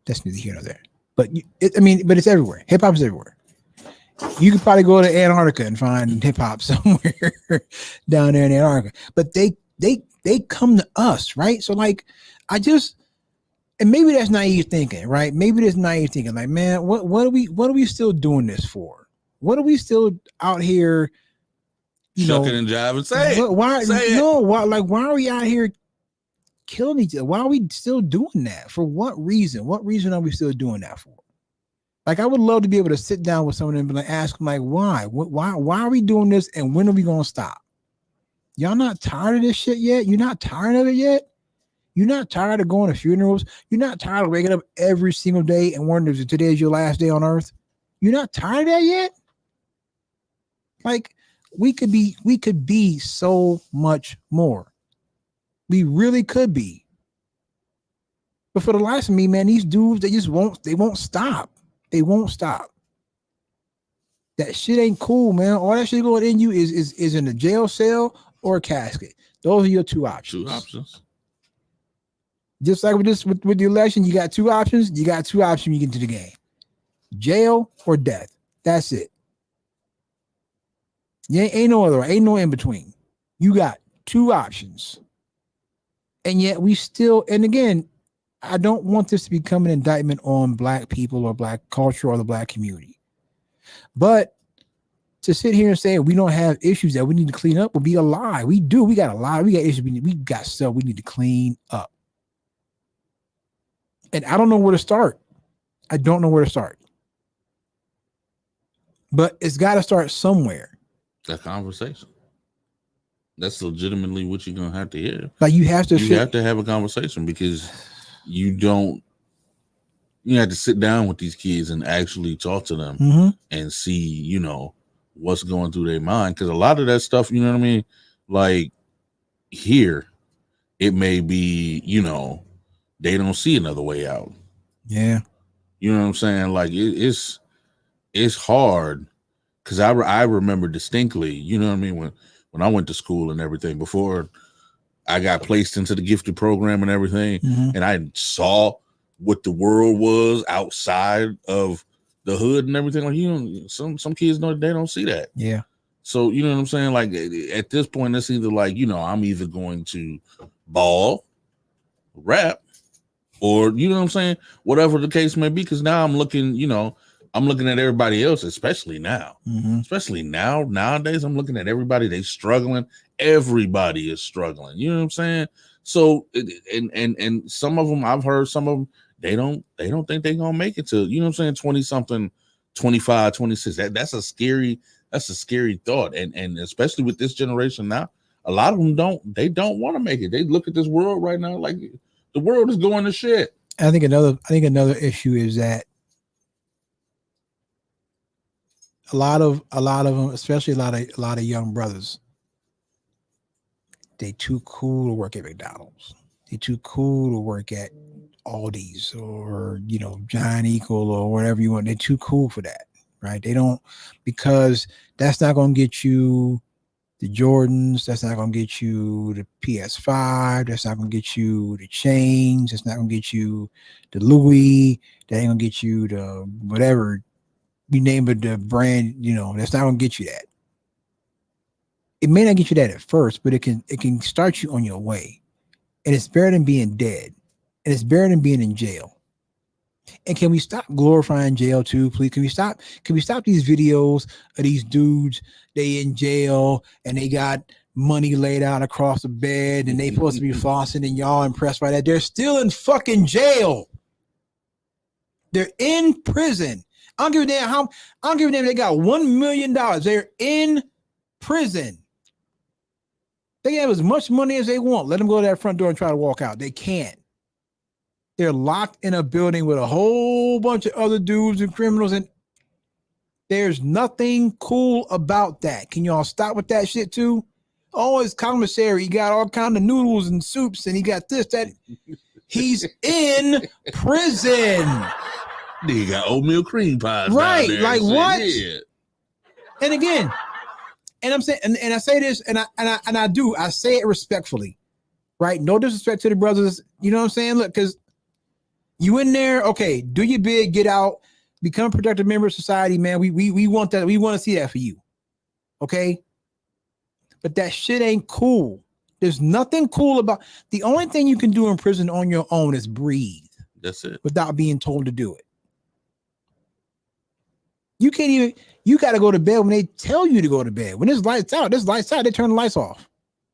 That's neither here nor there. But it's everywhere. Hip hop is everywhere. You could probably go to Antarctica and find hip hop somewhere down there in Antarctica. But they come to us, right? So like, and maybe that's naive thinking, right? Maybe that's naive thinking. Like, man, what are we still doing this for? What are we still out here Shucking and jiving. Say it. Why? Say No. Why? Like, why are we out here killing each other? Why are we still doing that? For what reason? What reason are we still doing that for? Like, I would love to be able to sit down with someone and be like, ask them, like, why? Why are we doing this? And when are we gonna stop? Y'all not tired of this shit yet? You're not tired of it yet? You're not tired of going to funerals? You're not tired of waking up every single day and wondering if today is your last day on earth? You're not tired of that yet? Like, we could be so much more. We really could be. But for the life of me, man, these dudes, they won't stop. They won't stop. That shit ain't cool, man. All that shit going in you is in a jail cell or a casket. Those are your two options. Two options. Just like with the election, you got two options. You got two options when you get into the game. Jail or death. That's it. Ain't no other, ain't no in between. You got two options. And yet we still, and again, I don't want this to become an indictment on black people or black culture or the black community. But to sit here and say we don't have issues that we need to clean up would be a lie. We do. We got a lie. We got issues. We got stuff we need to clean up. And I don't know where to start. I don't know where to start. But it's got to start somewhere. That conversation. That's legitimately what you're gonna have to hear. Like, you have to have a conversation, because you have to sit down with these kids and actually talk to them and see, what's going through their mind. Because a lot of that stuff, you know what I mean? Like, here, it may be, they don't see another way out. Yeah. You know what I'm saying? Like, it's hard, because I remember distinctly, you know what I mean, when I went to school and everything, before I got placed into the gifted program and everything, and I saw what the world was outside of the hood and everything. Like, some kids know they don't see that. Yeah. So, you know what I'm saying? Like, at this point, it's either like, I'm either going to ball, rap, or, you know what I'm saying? Whatever the case may be. Because now I'm looking at everybody else, especially now. Especially nowadays, I'm looking at everybody. They struggling. Everybody is struggling. You know what I'm saying? So, and some of them, I've heard some of them, they don't think they're gonna make it to, 20-something, 25, 26. That's a scary thought. And especially with this generation now, a lot of them don't want to make it. They look at this world right now like the world is going to shit. I think another issue is that a lot of them, especially a lot of young brothers, they too cool to work at McDonald's. They too cool to work at Aldi's or Giant Eagle or whatever you want. They're too cool for that, right? They don't, because that's not going to get you the Jordans. That's not going to get you the PS5. That's not going to get you the chains. That's not going to get you the Louis. That ain't going to get you the whatever you name it, the brand. That's not going to get you that. It may not get you that at first, but it can start you on your way. And it's better than being dead. And it's better than being in jail. And can we stop glorifying jail too, please? Can we stop these videos of these dudes, they in jail and they got money laid out across the bed and they supposed to be flossing and y'all impressed by that? They're still in fucking jail. They're in prison. I don't give a damn they got $1 million. They're in prison. They can have as much money as they want. Let them go to that front door and try to walk out. They can't. They're locked in a building with a whole bunch of other dudes and criminals, and there's nothing cool about that. Can y'all stop with that shit too? Oh, it's commissary. He got all kind of noodles and soups, and he got this, that. He's in prison. He got oatmeal cream pies. Right. Like, what? Yeah. And again, and I'm saying, and I say this, and I say it respectfully, right? No disrespect to the brothers. You know what I'm saying? Look, because you in there, okay, do your bid, get out, become a productive member of society, man. We want that. We want to see that for you. Okay. But that shit ain't cool. There's nothing cool about, the only thing you can do in prison on your own is breathe. That's it. Without being told to do it. You can't even. You got to go to bed when they tell you to go to bed. When there's lights out, they turn the lights off.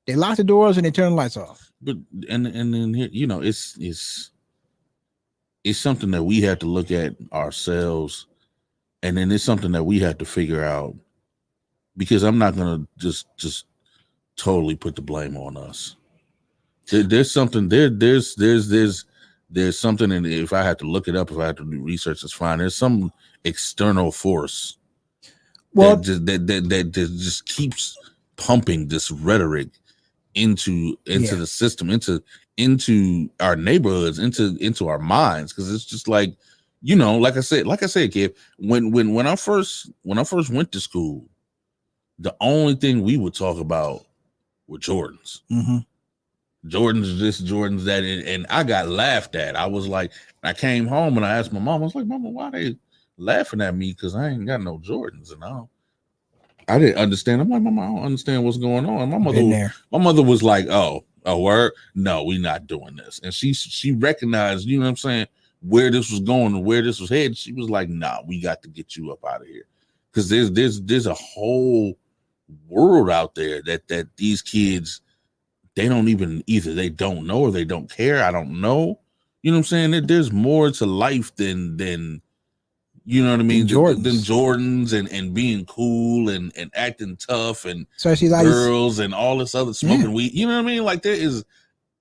They lock the doors and they turn the lights off. But and then here, you know, it's something that we have to look at ourselves, and then it's something that we have to figure out. Because I'm not gonna just totally put the blame on us. There's something there's something, and if I have to look it up, if I have to do research, it's fine. There's some external force that just keeps pumping this rhetoric into the system, into our neighborhoods, into our minds, because it's just like, you know, like I said, kid, when I first went to school, the only thing we would talk about were Jordans. Mm-hmm. Jordans this, Jordans that, and I got laughed at. I was like, I came home and I asked my mom, I was like, Mama, why they laughing at me? Because I ain't got no Jordans. And I didn't understand. I'm like, Mama, I don't understand what's going on. And my mother was like, oh, a word? No, we not doing this. And she recognized, you know what I'm saying, where this was going and where this was headed. She was like, nah, we got to get you up out of here. Because there's a whole world out there that these kids, they don't even, either they don't know or they don't care. I don't know. You know what I'm saying? There's more to life than you know what I mean? Than Jordans and being cool and acting tough and girls and all this other smoking weed. You know what I mean? Like there is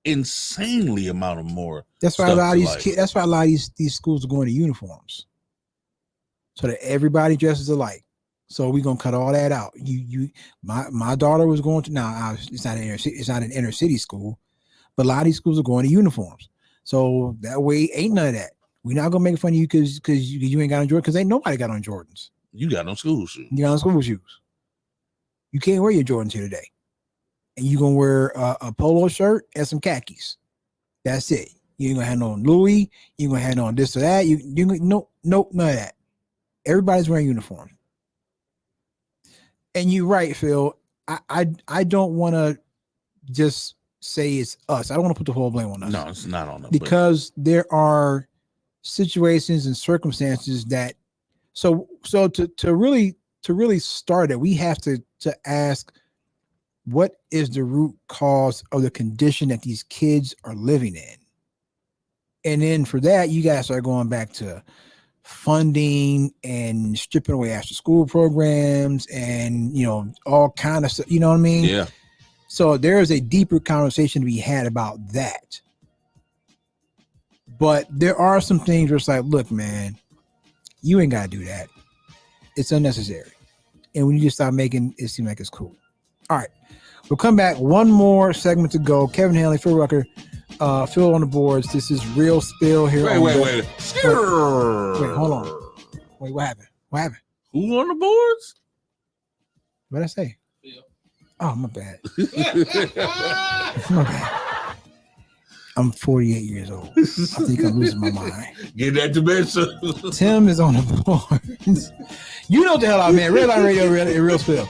insanely amount of more. That's why a lot of these kids, that's why a lot of these schools are going to uniforms. So that everybody dresses alike. So we're gonna cut all that out. My daughter was going to it's not an inner city school, but a lot of these schools are going to uniforms. So that way ain't none of that. We're not gonna make fun of you because you ain't got on Jordans, because ain't nobody got on Jordans. You got on school shoes. You got on school shoes. You can't wear your Jordans here today. And you're gonna wear a polo shirt and some khakis. That's it. You ain't gonna have no Louis, you ain't gonna have no this or that. Nope, none of that. Everybody's wearing uniforms. And you're right, Phil. I don't want to just say it's us. I don't want to put the whole blame on us. No, it's not on us. Because there are situations and circumstances that so to really start it, we have to ask, what is the root cause of the condition that these kids are living in? And then for that, you guys are going back to funding and stripping away after school programs and, you know, all kind of stuff, you know what I mean? Yeah. So there is a deeper conversation to be had about that. But there are some things where it's like, look, man, you ain't got to do that. It's unnecessary. And we need to stop making it seem like it's cool. All right. We'll come back. One more segment to go. Kevin Hanley, Phil Rucker, Phil on the boards. This is Real Spill here. Wait. Wait, hold on. Wait, what happened? Who on the boards? What did I say? Phil. Oh, my bad. My bad. I'm 48 years old. I think I'm losing my mind. Get that dementia. Tim is on the boards. You know what the hell I meant. Red Line Radio, Real Spill.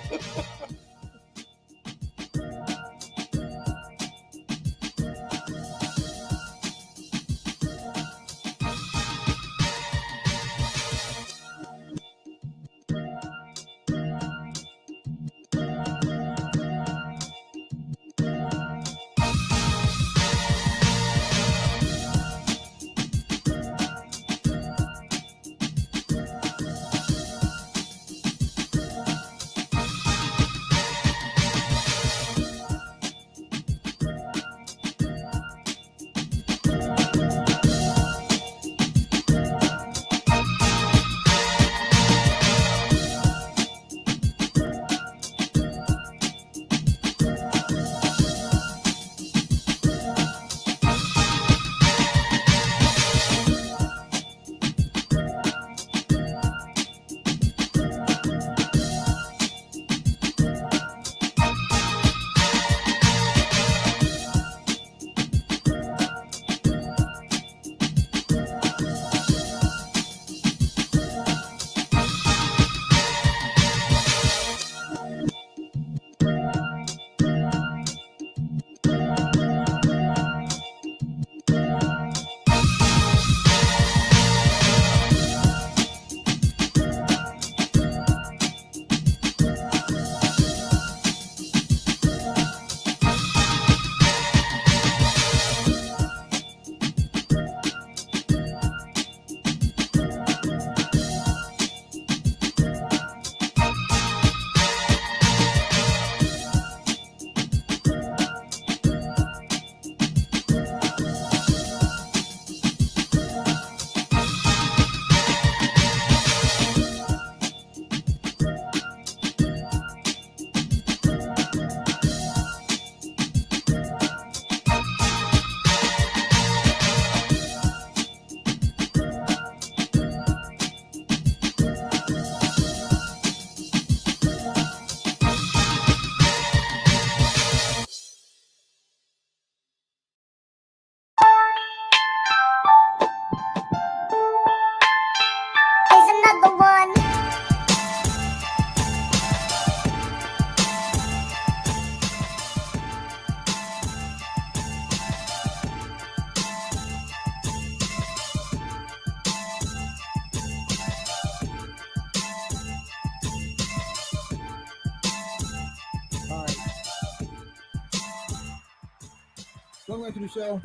going back to the show.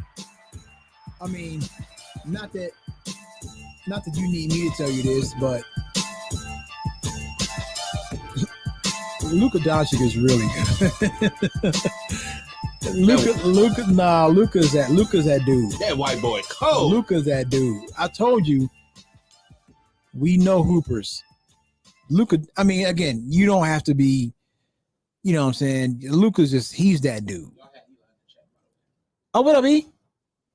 I mean, not that you need me to tell you this, but Luka Doncic is really good. Luka's that dude. That white boy cold. Luka's that dude. I told you, we know hoopers. Luka, I mean, again, you don't have to be, you know what I'm saying? Luka's he's that dude. Oh, what up, E?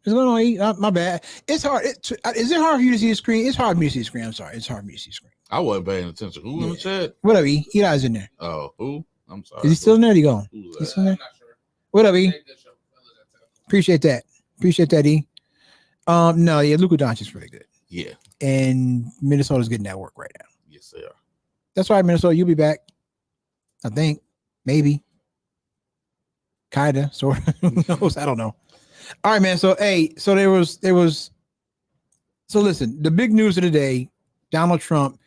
What's going on, E? My bad. It's hard. Is it hard for you to see the screen? It's hard for me to see the screen. I'm sorry. It's hard for me to see the screen. I wasn't paying attention. Who in the chat? What up, E? Eli's in there. Oh, who? I'm sorry. Is he still in there? Or he gone? He's still in there? What up, E? Appreciate that. Appreciate that, E. No, yeah, Luka Doncic's really good. Yeah. And Minnesota's getting that work right now. Yes, they are. That's right, Minnesota. You'll be back. I think. Maybe. Kinda. Sort of. Who knows? I don't know. All right, man. So, hey, so there was. So listen, the big news of the day, Donald Trump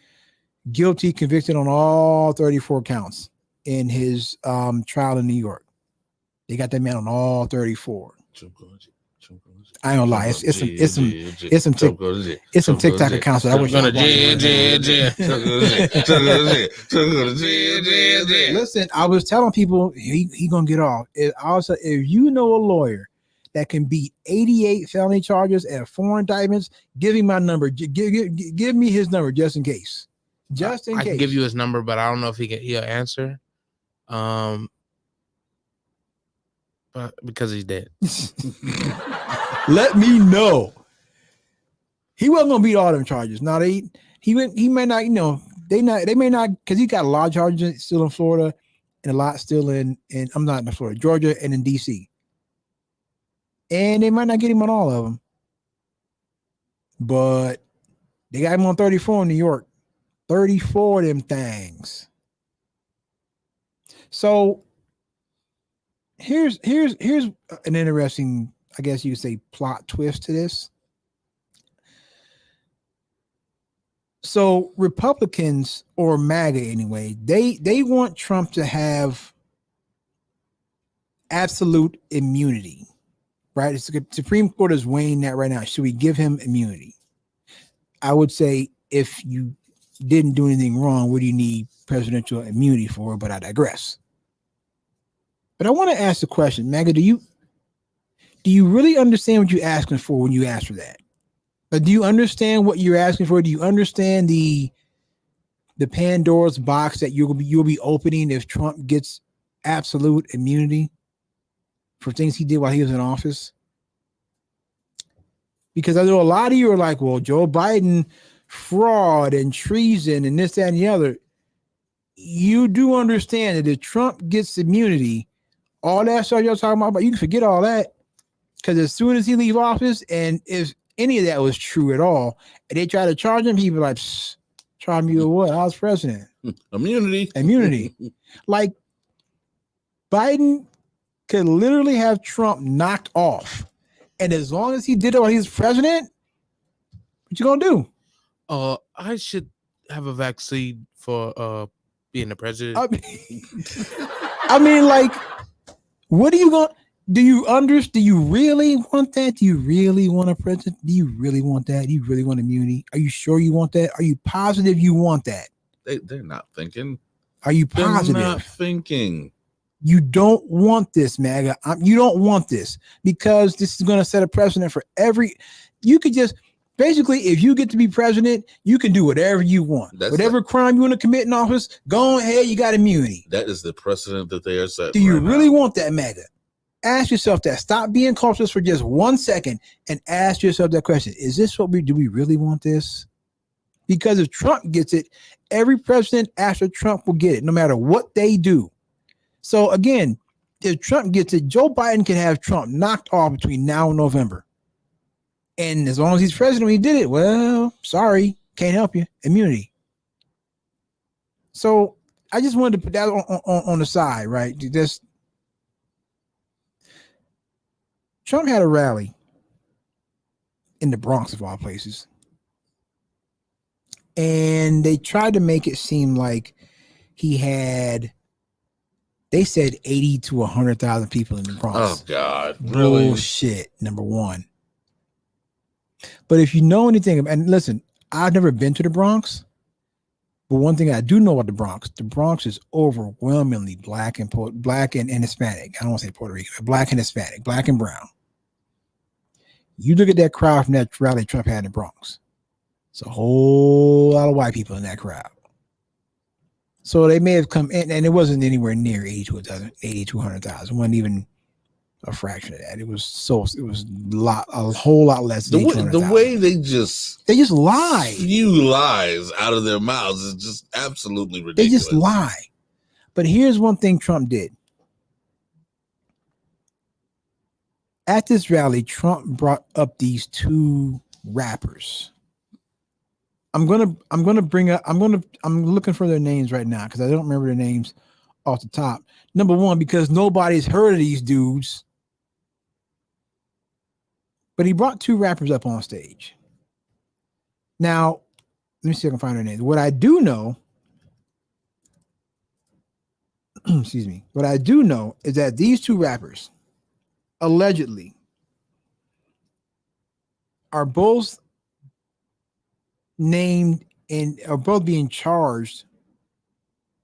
guilty, convicted on all 34 counts in his trial in New York. They got that man on all 34. I ain't gonna lie, it's some TikTok accounts that I wish. Listen, I was telling people he gonna get off. Also, if you know a lawyer that can beat 88 felony charges and 4 indictments, give him my number. Give me his number just in case. Just in case. I can give you his number, but I don't know if he'll answer. But because he's dead. Let me know. He wasn't gonna beat all them charges. Now he may not, they may not, because he got a lot of charges still in Florida and a lot still in I'm not in Florida, Georgia and in DC. And they might not get him on all of them. But they got him on 34 in New York. 34 of them things. So here's an interesting, I guess you could say, plot twist to this. So Republicans, or MAGA anyway, they want Trump to have absolute immunity, right? The Supreme Court is weighing that right now. Should we give him immunity? I would say, if you didn't do anything wrong, what do you need presidential immunity for? But I digress. But I want to ask the question, MAGA, do you really understand what you're asking for when you ask for that? But do you understand what you're asking for? Do you understand the Pandora's box that you'll be opening if Trump gets absolute immunity for things he did while he was in office? Because I know a lot of you are like, well, Joe Biden, fraud and treason and this, that, and the other. You do understand that if Trump gets immunity, all that stuff you're talking about, you can forget all that. Because as soon as he leaves office, and if any of that was true at all, and they try to charge him, people like, charge me with what? I was president. Immunity. Like, Biden could literally have Trump knocked off. And as long as he did it while he was president, what you gonna do? I should have a vaccine for being the president. I mean, like, what are you going? Do you really want that? Do you really want a president? Do you really want that? Do you really want immunity? Are you sure you want that? Are you positive you want that? They're not thinking. Are you positive? They're not thinking. You don't want this, MAGA. You don't want this, because this is going to set a precedent for you could just, basically, if you get to be president, you can do whatever you want. Whatever crime you want to commit in office, go ahead, you got immunity. That is the precedent that they are setting. Do you really want that, MAGA? Ask yourself that. Stop being cautious for just 1 second and ask yourself that question. Is this do we really want this? Because if Trump gets it, every president after Trump will get it, no matter what they do. So again, if Trump gets it, Joe Biden can have Trump knocked off between now and November. And as long as he's president when he did it, well, sorry, can't help you. Immunity. So I just wanted to put that on the side, right? Trump had a rally in the Bronx, of all places. And they tried to make it seem like he had They said 80 to 100,000 people in the Bronx. Oh God, really? Bullshit. Number one. But if you know anything, and listen, I've never been to the Bronx, but one thing I do know about the Bronx is overwhelmingly black and Hispanic. I don't want to say Puerto Rican, but black and Hispanic, black and brown. You look at that crowd from that rally Trump had in the Bronx. It's a whole lot of white people in that crowd. So they may have come in, and it wasn't anywhere near 80 to 100,000. It wasn't even a fraction of that. It was a whole lot less than the way they just lie. Few lies out of their mouths is just absolutely ridiculous. They just lie. But here's one thing Trump did. At this rally, Trump brought up these two rappers. I'm looking for their names right now because I don't remember their names off the top. Number one, because nobody's heard of these dudes. But he brought two rappers up on stage. Now, let me see if I can find their names. What I do know, excuse me, what I do know is that these two rappers allegedly are both named and are both being charged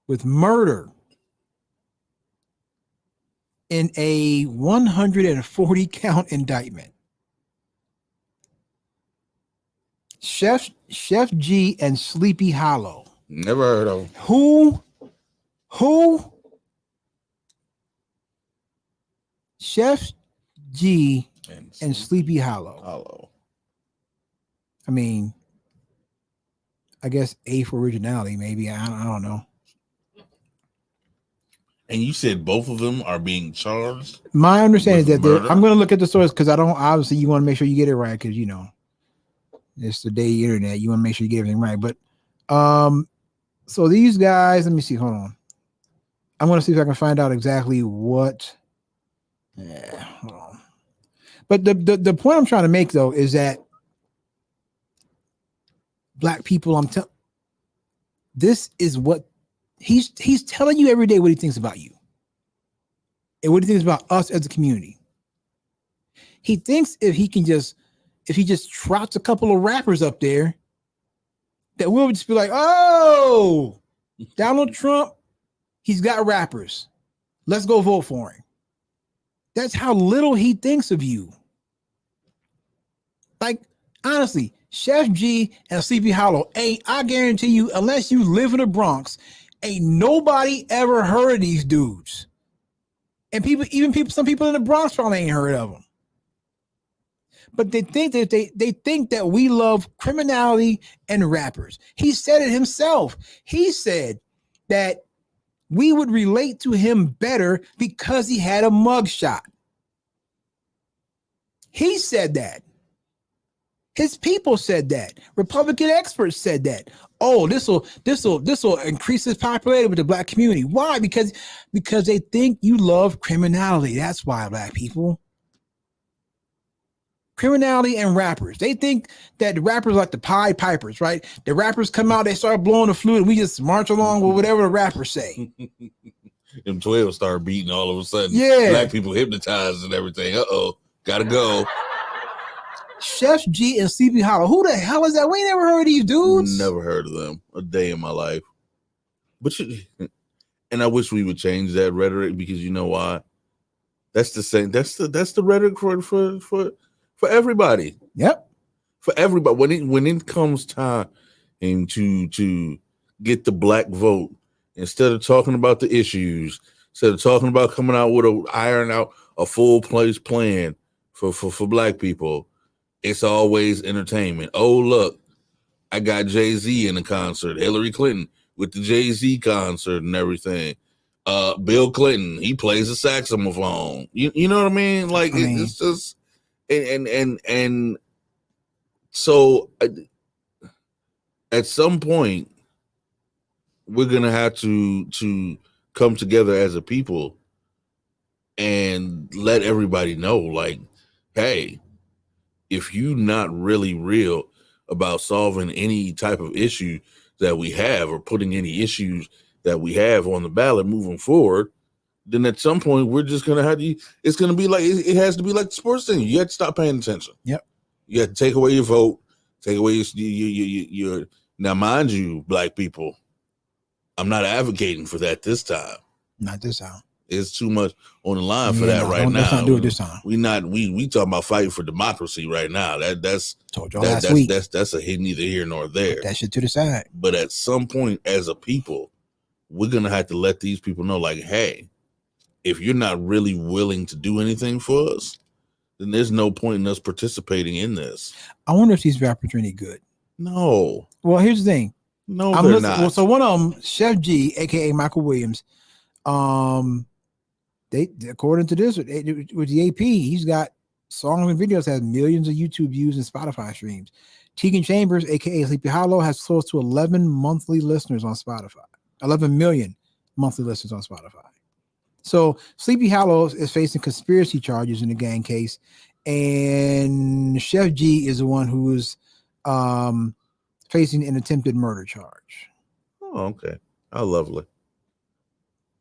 with murder in a 140 count indictment. Chef G and Sleepy Hollow. Never heard of them. Who? Chef G and Sleepy Hollow. I mean, I guess A for originality, maybe. I don't know. And you said both of them are being charged? My understanding is that I'm going to look at the source because obviously you want to make sure you get it right because, it's the day of the internet. You want to make sure you get everything right. But so these guys, let me see. Hold on. I'm going to see if I can find out exactly what. Yeah, hold on. But the point I'm trying to make, though, is that black people, this is what he's telling you every day what he thinks about you and what he thinks about us as a community. He thinks if he just trots a couple of rappers up there, that we'll just be like, oh, Donald Trump, he's got rappers. Let's go vote for him. That's how little he thinks of you. Like, honestly, Chef G and Sleepy Hollow, I guarantee you, unless you live in the Bronx, ain't nobody ever heard of these dudes. And some people in the Bronx probably ain't heard of them. But they think that they think that we love criminality and rappers. He said it himself. He said that we would relate to him better because he had a mugshot. He said that. His people said that. Republican experts said that. Oh, this will increase his popularity with the black community. Why? Because they think you love criminality. That's why, black people. Criminality and rappers. They think that the rappers are like the Pied Pipers, right? The rappers come out, they start blowing the flute, and we just march along with whatever the rappers say. Them 12 start beating all of a sudden. Yeah. Black people hypnotized and everything. Gotta go. Chef G and Sleepy Hollow. Who the hell is that? We ain't never heard of these dudes. Never heard of them a day in my life. And I wish we would change that rhetoric because you know why? That's the same. That's the rhetoric for everybody. Yep. For everybody. When it comes time to get the black vote, instead of talking about the issues, instead of talking about coming out with iron out a full place plan for black people, it's always entertainment. Oh, look, I got Jay-Z in the concert, Hillary Clinton with the Jay-Z concert and everything. Bill Clinton, he plays the saxophone. You know what I mean? Like it's just and so at some point we're gonna have to come together as a people and let everybody know, like, hey, if you're not really real about solving any type of issue that we have or putting any issues that we have on the ballot moving forward, then at some point we're just gonna have to. It's gonna be like it has to be like the sports thing. You have to stop paying attention. Yep. You have to take away your vote. Take away your. Now, mind you, black people, I'm not advocating for that this time. Not this time. It's too much on the line for that right now. Let's not do it this time. We talking about fighting for democracy right now. That's told y'all last week. That's a hit neither here nor there. Put that shit to the side. But at some point, as a people, we're gonna have to let these people know, like, hey, if you're not really willing to do anything for us, then there's no point in us participating in this. I wonder if these rappers are any good. No. Well, here's the thing. No, they're not. Well, so one of them, Chef G, aka Michael Williams, they according to this with the AP, he's got songs and videos that have millions of YouTube views and Spotify streams. Tegan Chambers, aka Sleepy Hollow, has close to 11 monthly listeners on Spotify. 11 million monthly listeners on Spotify. So Sleepy Hollow is facing conspiracy charges in the gang case, and Chef G is the one who is facing an attempted murder charge. Oh, okay. How lovely.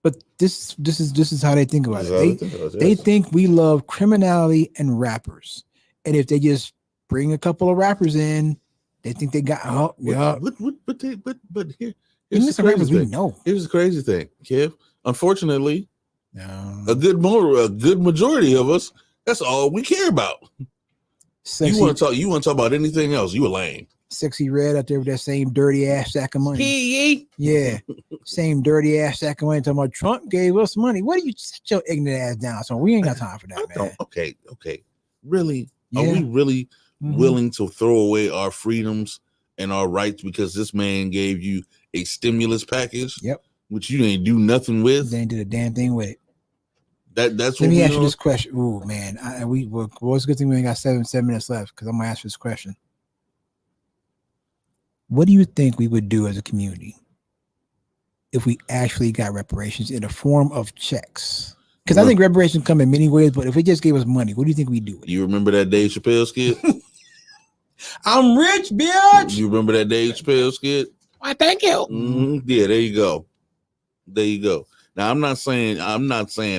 But this is how they think about it. They think we love criminality and rappers, and if they just bring a couple of rappers in, they think they got But here, here's the rappers crazy we thing. know. Here's the crazy thing, Kev. Unfortunately, a good majority of us, that's all we care about. Sexy, you want to talk about anything else? You a lame. Sexy Red out there with that same dirty ass sack of money. Yeah, same dirty ass sack of money. Talking about Trump gave us money. What do you set your ignorant ass down? So we ain't got time for that, man. Okay. Really? Yeah. Are we really willing to throw away our freedoms and our rights because this man gave you a stimulus package? Yep. Which you ain't do nothing with. They ain't did a damn thing with it. That's Let me ask you this question. Ooh, man. It's a good thing we ain't got 7 minutes left because I'm gonna ask this question. What do you think we would do as a community if we actually got reparations in the form of checks? Because I think reparations come in many ways, but if it just gave us money, what do you think we do? You remember that Dave Chappelle skit? I'm rich, bitch. You remember that Dave Chappelle skit? Why, thank you. Yeah, there you go. There you go. Now I'm not saying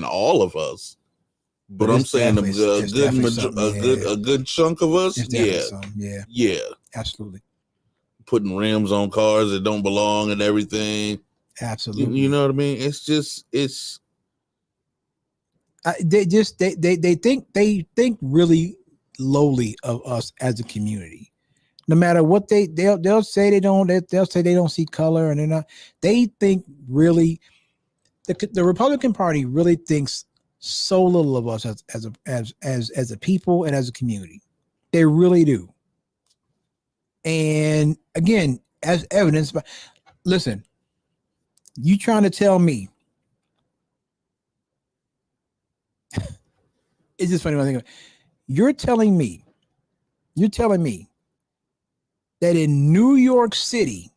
all of us, but I'm saying a good chunk of us. Yeah, absolutely. Putting rims on cars that don't belong and everything. Absolutely. You know what I mean? It's they think really lowly of us as a community. No matter what they'll say they'll say they don't see color and they're not. They think really the Republican Party really thinks so little of us as a people and as a community. They really do. And again, as evidence, but listen, you trying to tell me it's just funny when I think of it. You're telling me that in New York City,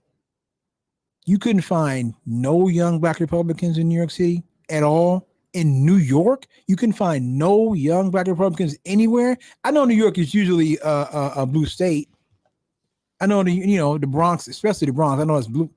you couldn't find no young Black Republicans in New York City at all? In New York, you can find no young Black Republicans anywhere. I know New York is usually a blue state. I know the Bronx, especially the Bronx. I know it's blue,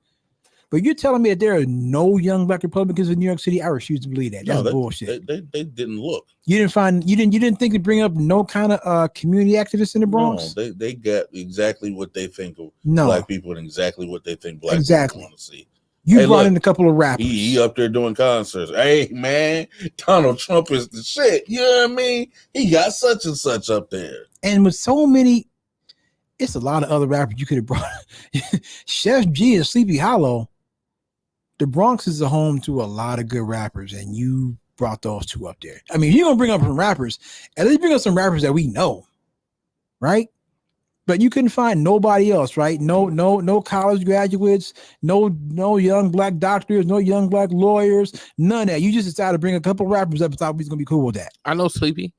but you're telling me that there are no young Black Republicans in New York City? I refuse to believe that. That's bullshit. They didn't look. You didn't think to bring up no kind of community activists in the Bronx? No, they got exactly what they think of Black people and exactly what they think Black people want to see. You brought in a couple of rappers. He up there doing concerts. Hey man, Donald Trump is the shit. You know what I mean? He got such and such up there. And with so many, it's a lot of other rappers you could have brought. Chef G and Sleepy Hollow. The Bronx is a home to a lot of good rappers, and you brought those two up there. I mean, if you're gonna bring up some rappers, at least bring up some rappers that we know, right? But you couldn't find nobody else, right? No college graduates, no young Black doctors, no young Black lawyers, none of that. You just decided to bring a couple rappers up and thought we was gonna be cool with that. I know Sleepy.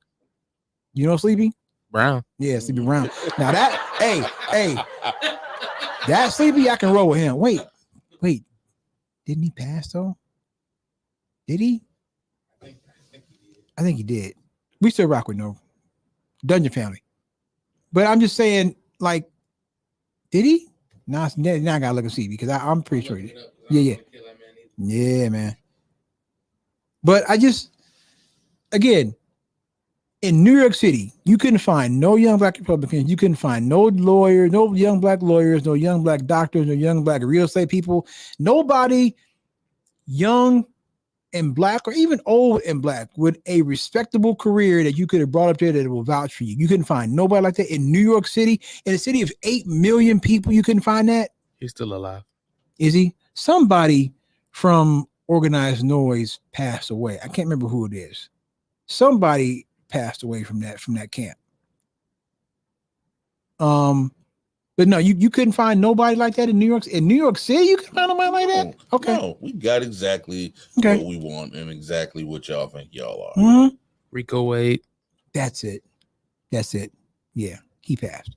You know Sleepy? Brown. Yeah, Sleepy Brown. Now that, hey, that Sleepy, I can roll with him. Wait. Didn't he pass though? Did he? I think he did. We still rock with no Dungeon Family. But I'm just saying, like, did he? Now I gotta look and see because I'm pretty sure he did. Yeah, man. But again, in New York City, you couldn't find no young black Republicans. You couldn't find no lawyers, no young black lawyers, no young black doctors, no young black real estate people. Nobody young and black or even old and black with a respectable career that you could have brought up there that will vouch for you. You couldn't find nobody like that in New York City. In a city of 8 million people, you couldn't find that. He's still alive. Is he? Somebody from Organized Noise passed away. I can't remember who it is. Somebody passed away from that camp. But no, you couldn't find nobody like that in New York. In New York City, you couldn't find nobody like that. Okay, no, we got exactly what we want and exactly what y'all think y'all are. Mm-hmm. Rico Wade. That's it. Yeah, he passed.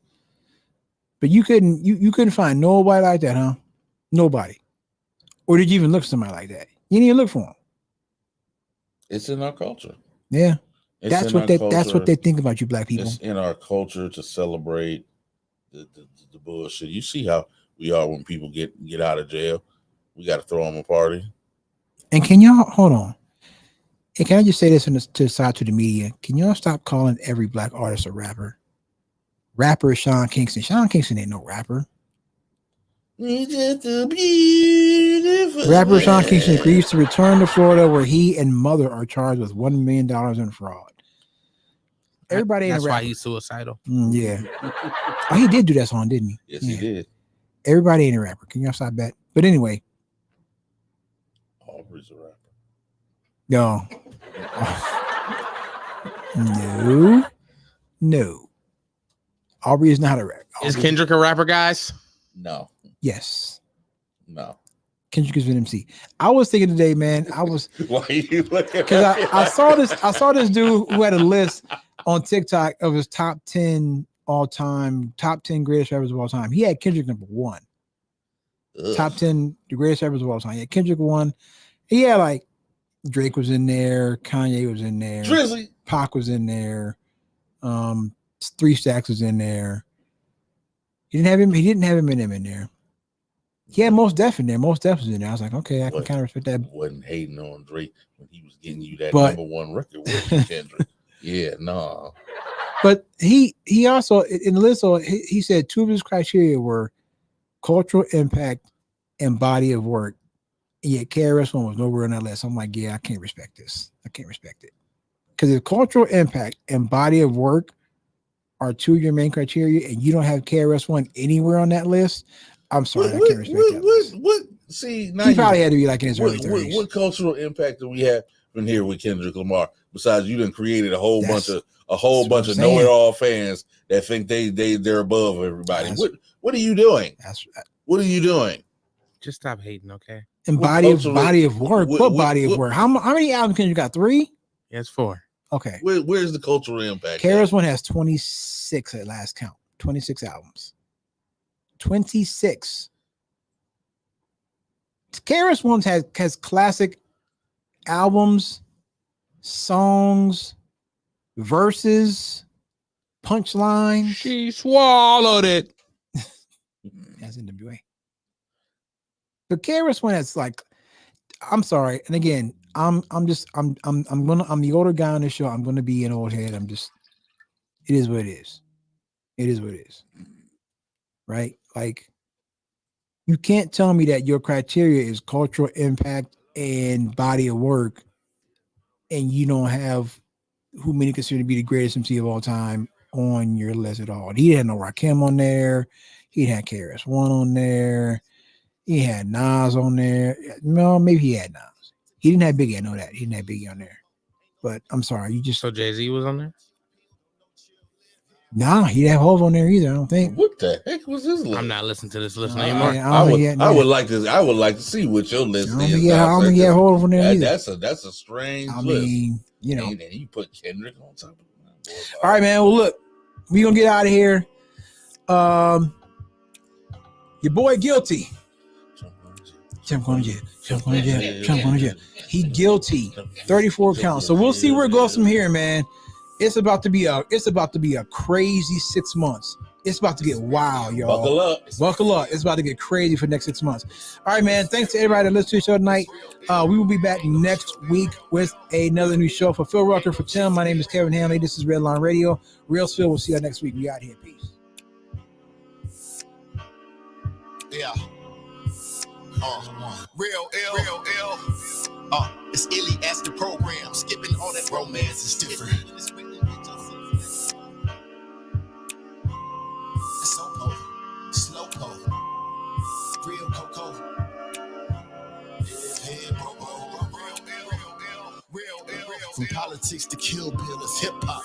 But you couldn't find nobody like that, huh? Nobody. Or did you even look for somebody like that? You didn't even look for him. It's in our culture. Yeah. That's what they think about you black people. It's in our culture to celebrate the bullshit. You see how we are when people get out of jail. We got to throw them a party. And can y'all hold on? And can I just say this to the side to the media? Can y'all stop calling every black artist a rapper? Rapper is Sean Kingston. Sean Kingston ain't no rapper. Rapper Sean Kingston agrees to return to Florida, where he and mother are charged with $1 million in fraud. Everybody ain't That's a rapper. why he's suicidal. Yeah. Oh, he did do that song, didn't he? Yes, he did. Everybody ain't a rapper. Can y'all stop that? But anyway. Aubrey's a rapper. No. No. Aubrey is not a rapper. Is Kendrick a rapper, guys? No. Yes. No. Kendrick is an MC. I was thinking today, man. Why are you looking? Because I saw this dude who had a list on TikTok of his top 10 greatest rappers of all time. He had Kendrick number 1. Ugh. Top 10 the greatest rappers of all time. He had Kendrick 1. He had like Drake was in there, Kanye was in there, Drizzy, Pac was in there, 3 Stacks was in there. He didn't have Eminem in there. He had Mos Def in there. Mos Def was in there. I was like, okay, I can kind of respect that. Wasn't hating on Drake when he was getting you that number 1 record with Kendrick. Yeah, no. But he also in the list, he said 2 of his criteria were cultural impact and body of work. And yet KRS-One was nowhere on that list. I'm like, yeah, I can't respect this. I can't respect it. Because if cultural impact and body of work are 2 of your main criteria and you don't have KRS-One anywhere on that list, I'm sorry, I can't respect that. What? See, now he probably had to be like in his early 30s. What cultural impact do we have from here with Kendrick Lamar? Besides, you done created a whole bunch of know-it-all fans that think they're above everybody. What are you doing? What are you doing? Just stop hating, okay? And body of work. What body of work? How many albums can you got? 3? Yeah, it's 4. Okay. Where's the cultural impact? KRS-One has 26 at last count. 26 albums. 26. KRS-One has classic albums, songs, verses, punchlines. She swallowed it. That's NWA. But KRS-One has like, I'm sorry, and again, I'm the older guy on this show. I'm gonna be an old head. It is what it is. It is what it is. Right? Like, you can't tell me that your criteria is cultural impact and body of work, and you don't have who many consider to be the greatest MC of all time on your list at all. He had no Rakim on there. He had KRS-One on there. He had Nas on there. No, maybe he had Nas. He didn't have Biggie. I know that. He didn't have Biggie on there. But I'm sorry. So Jay-Z was on there? Nah, he didn't have Hov on there either, I don't think. What the heck was his list? I'm not listening to this list anymore. I would like to see what your list is. I don't think he had Hov on there either. That's a strange list. mean, you know. And you put Kendrick on top of it. All right, man. Well, look, we're gonna get out of here. Your boy guilty. Trump going to jail. He guilty. 34 counts. So we'll see where it goes from here, man. It's about to be a crazy 6 months. It's about to get wild, y'all. Buckle up. Buckle up. It's about to get crazy for the next 6 months. All right, man. Thanks to everybody that listened to the show tonight. We will be back next week with another new show. For Phil Rucker, for Tim, my name is Kevin Hanley. This is Redline Radio. Real Phil. We'll see you next week. We out here. Peace. Yeah. Real ill. It's Illy as the program. Skipping all that romance is different. Sopo, slow po, real coco. Real. From politics to Kill Bill is hip hop.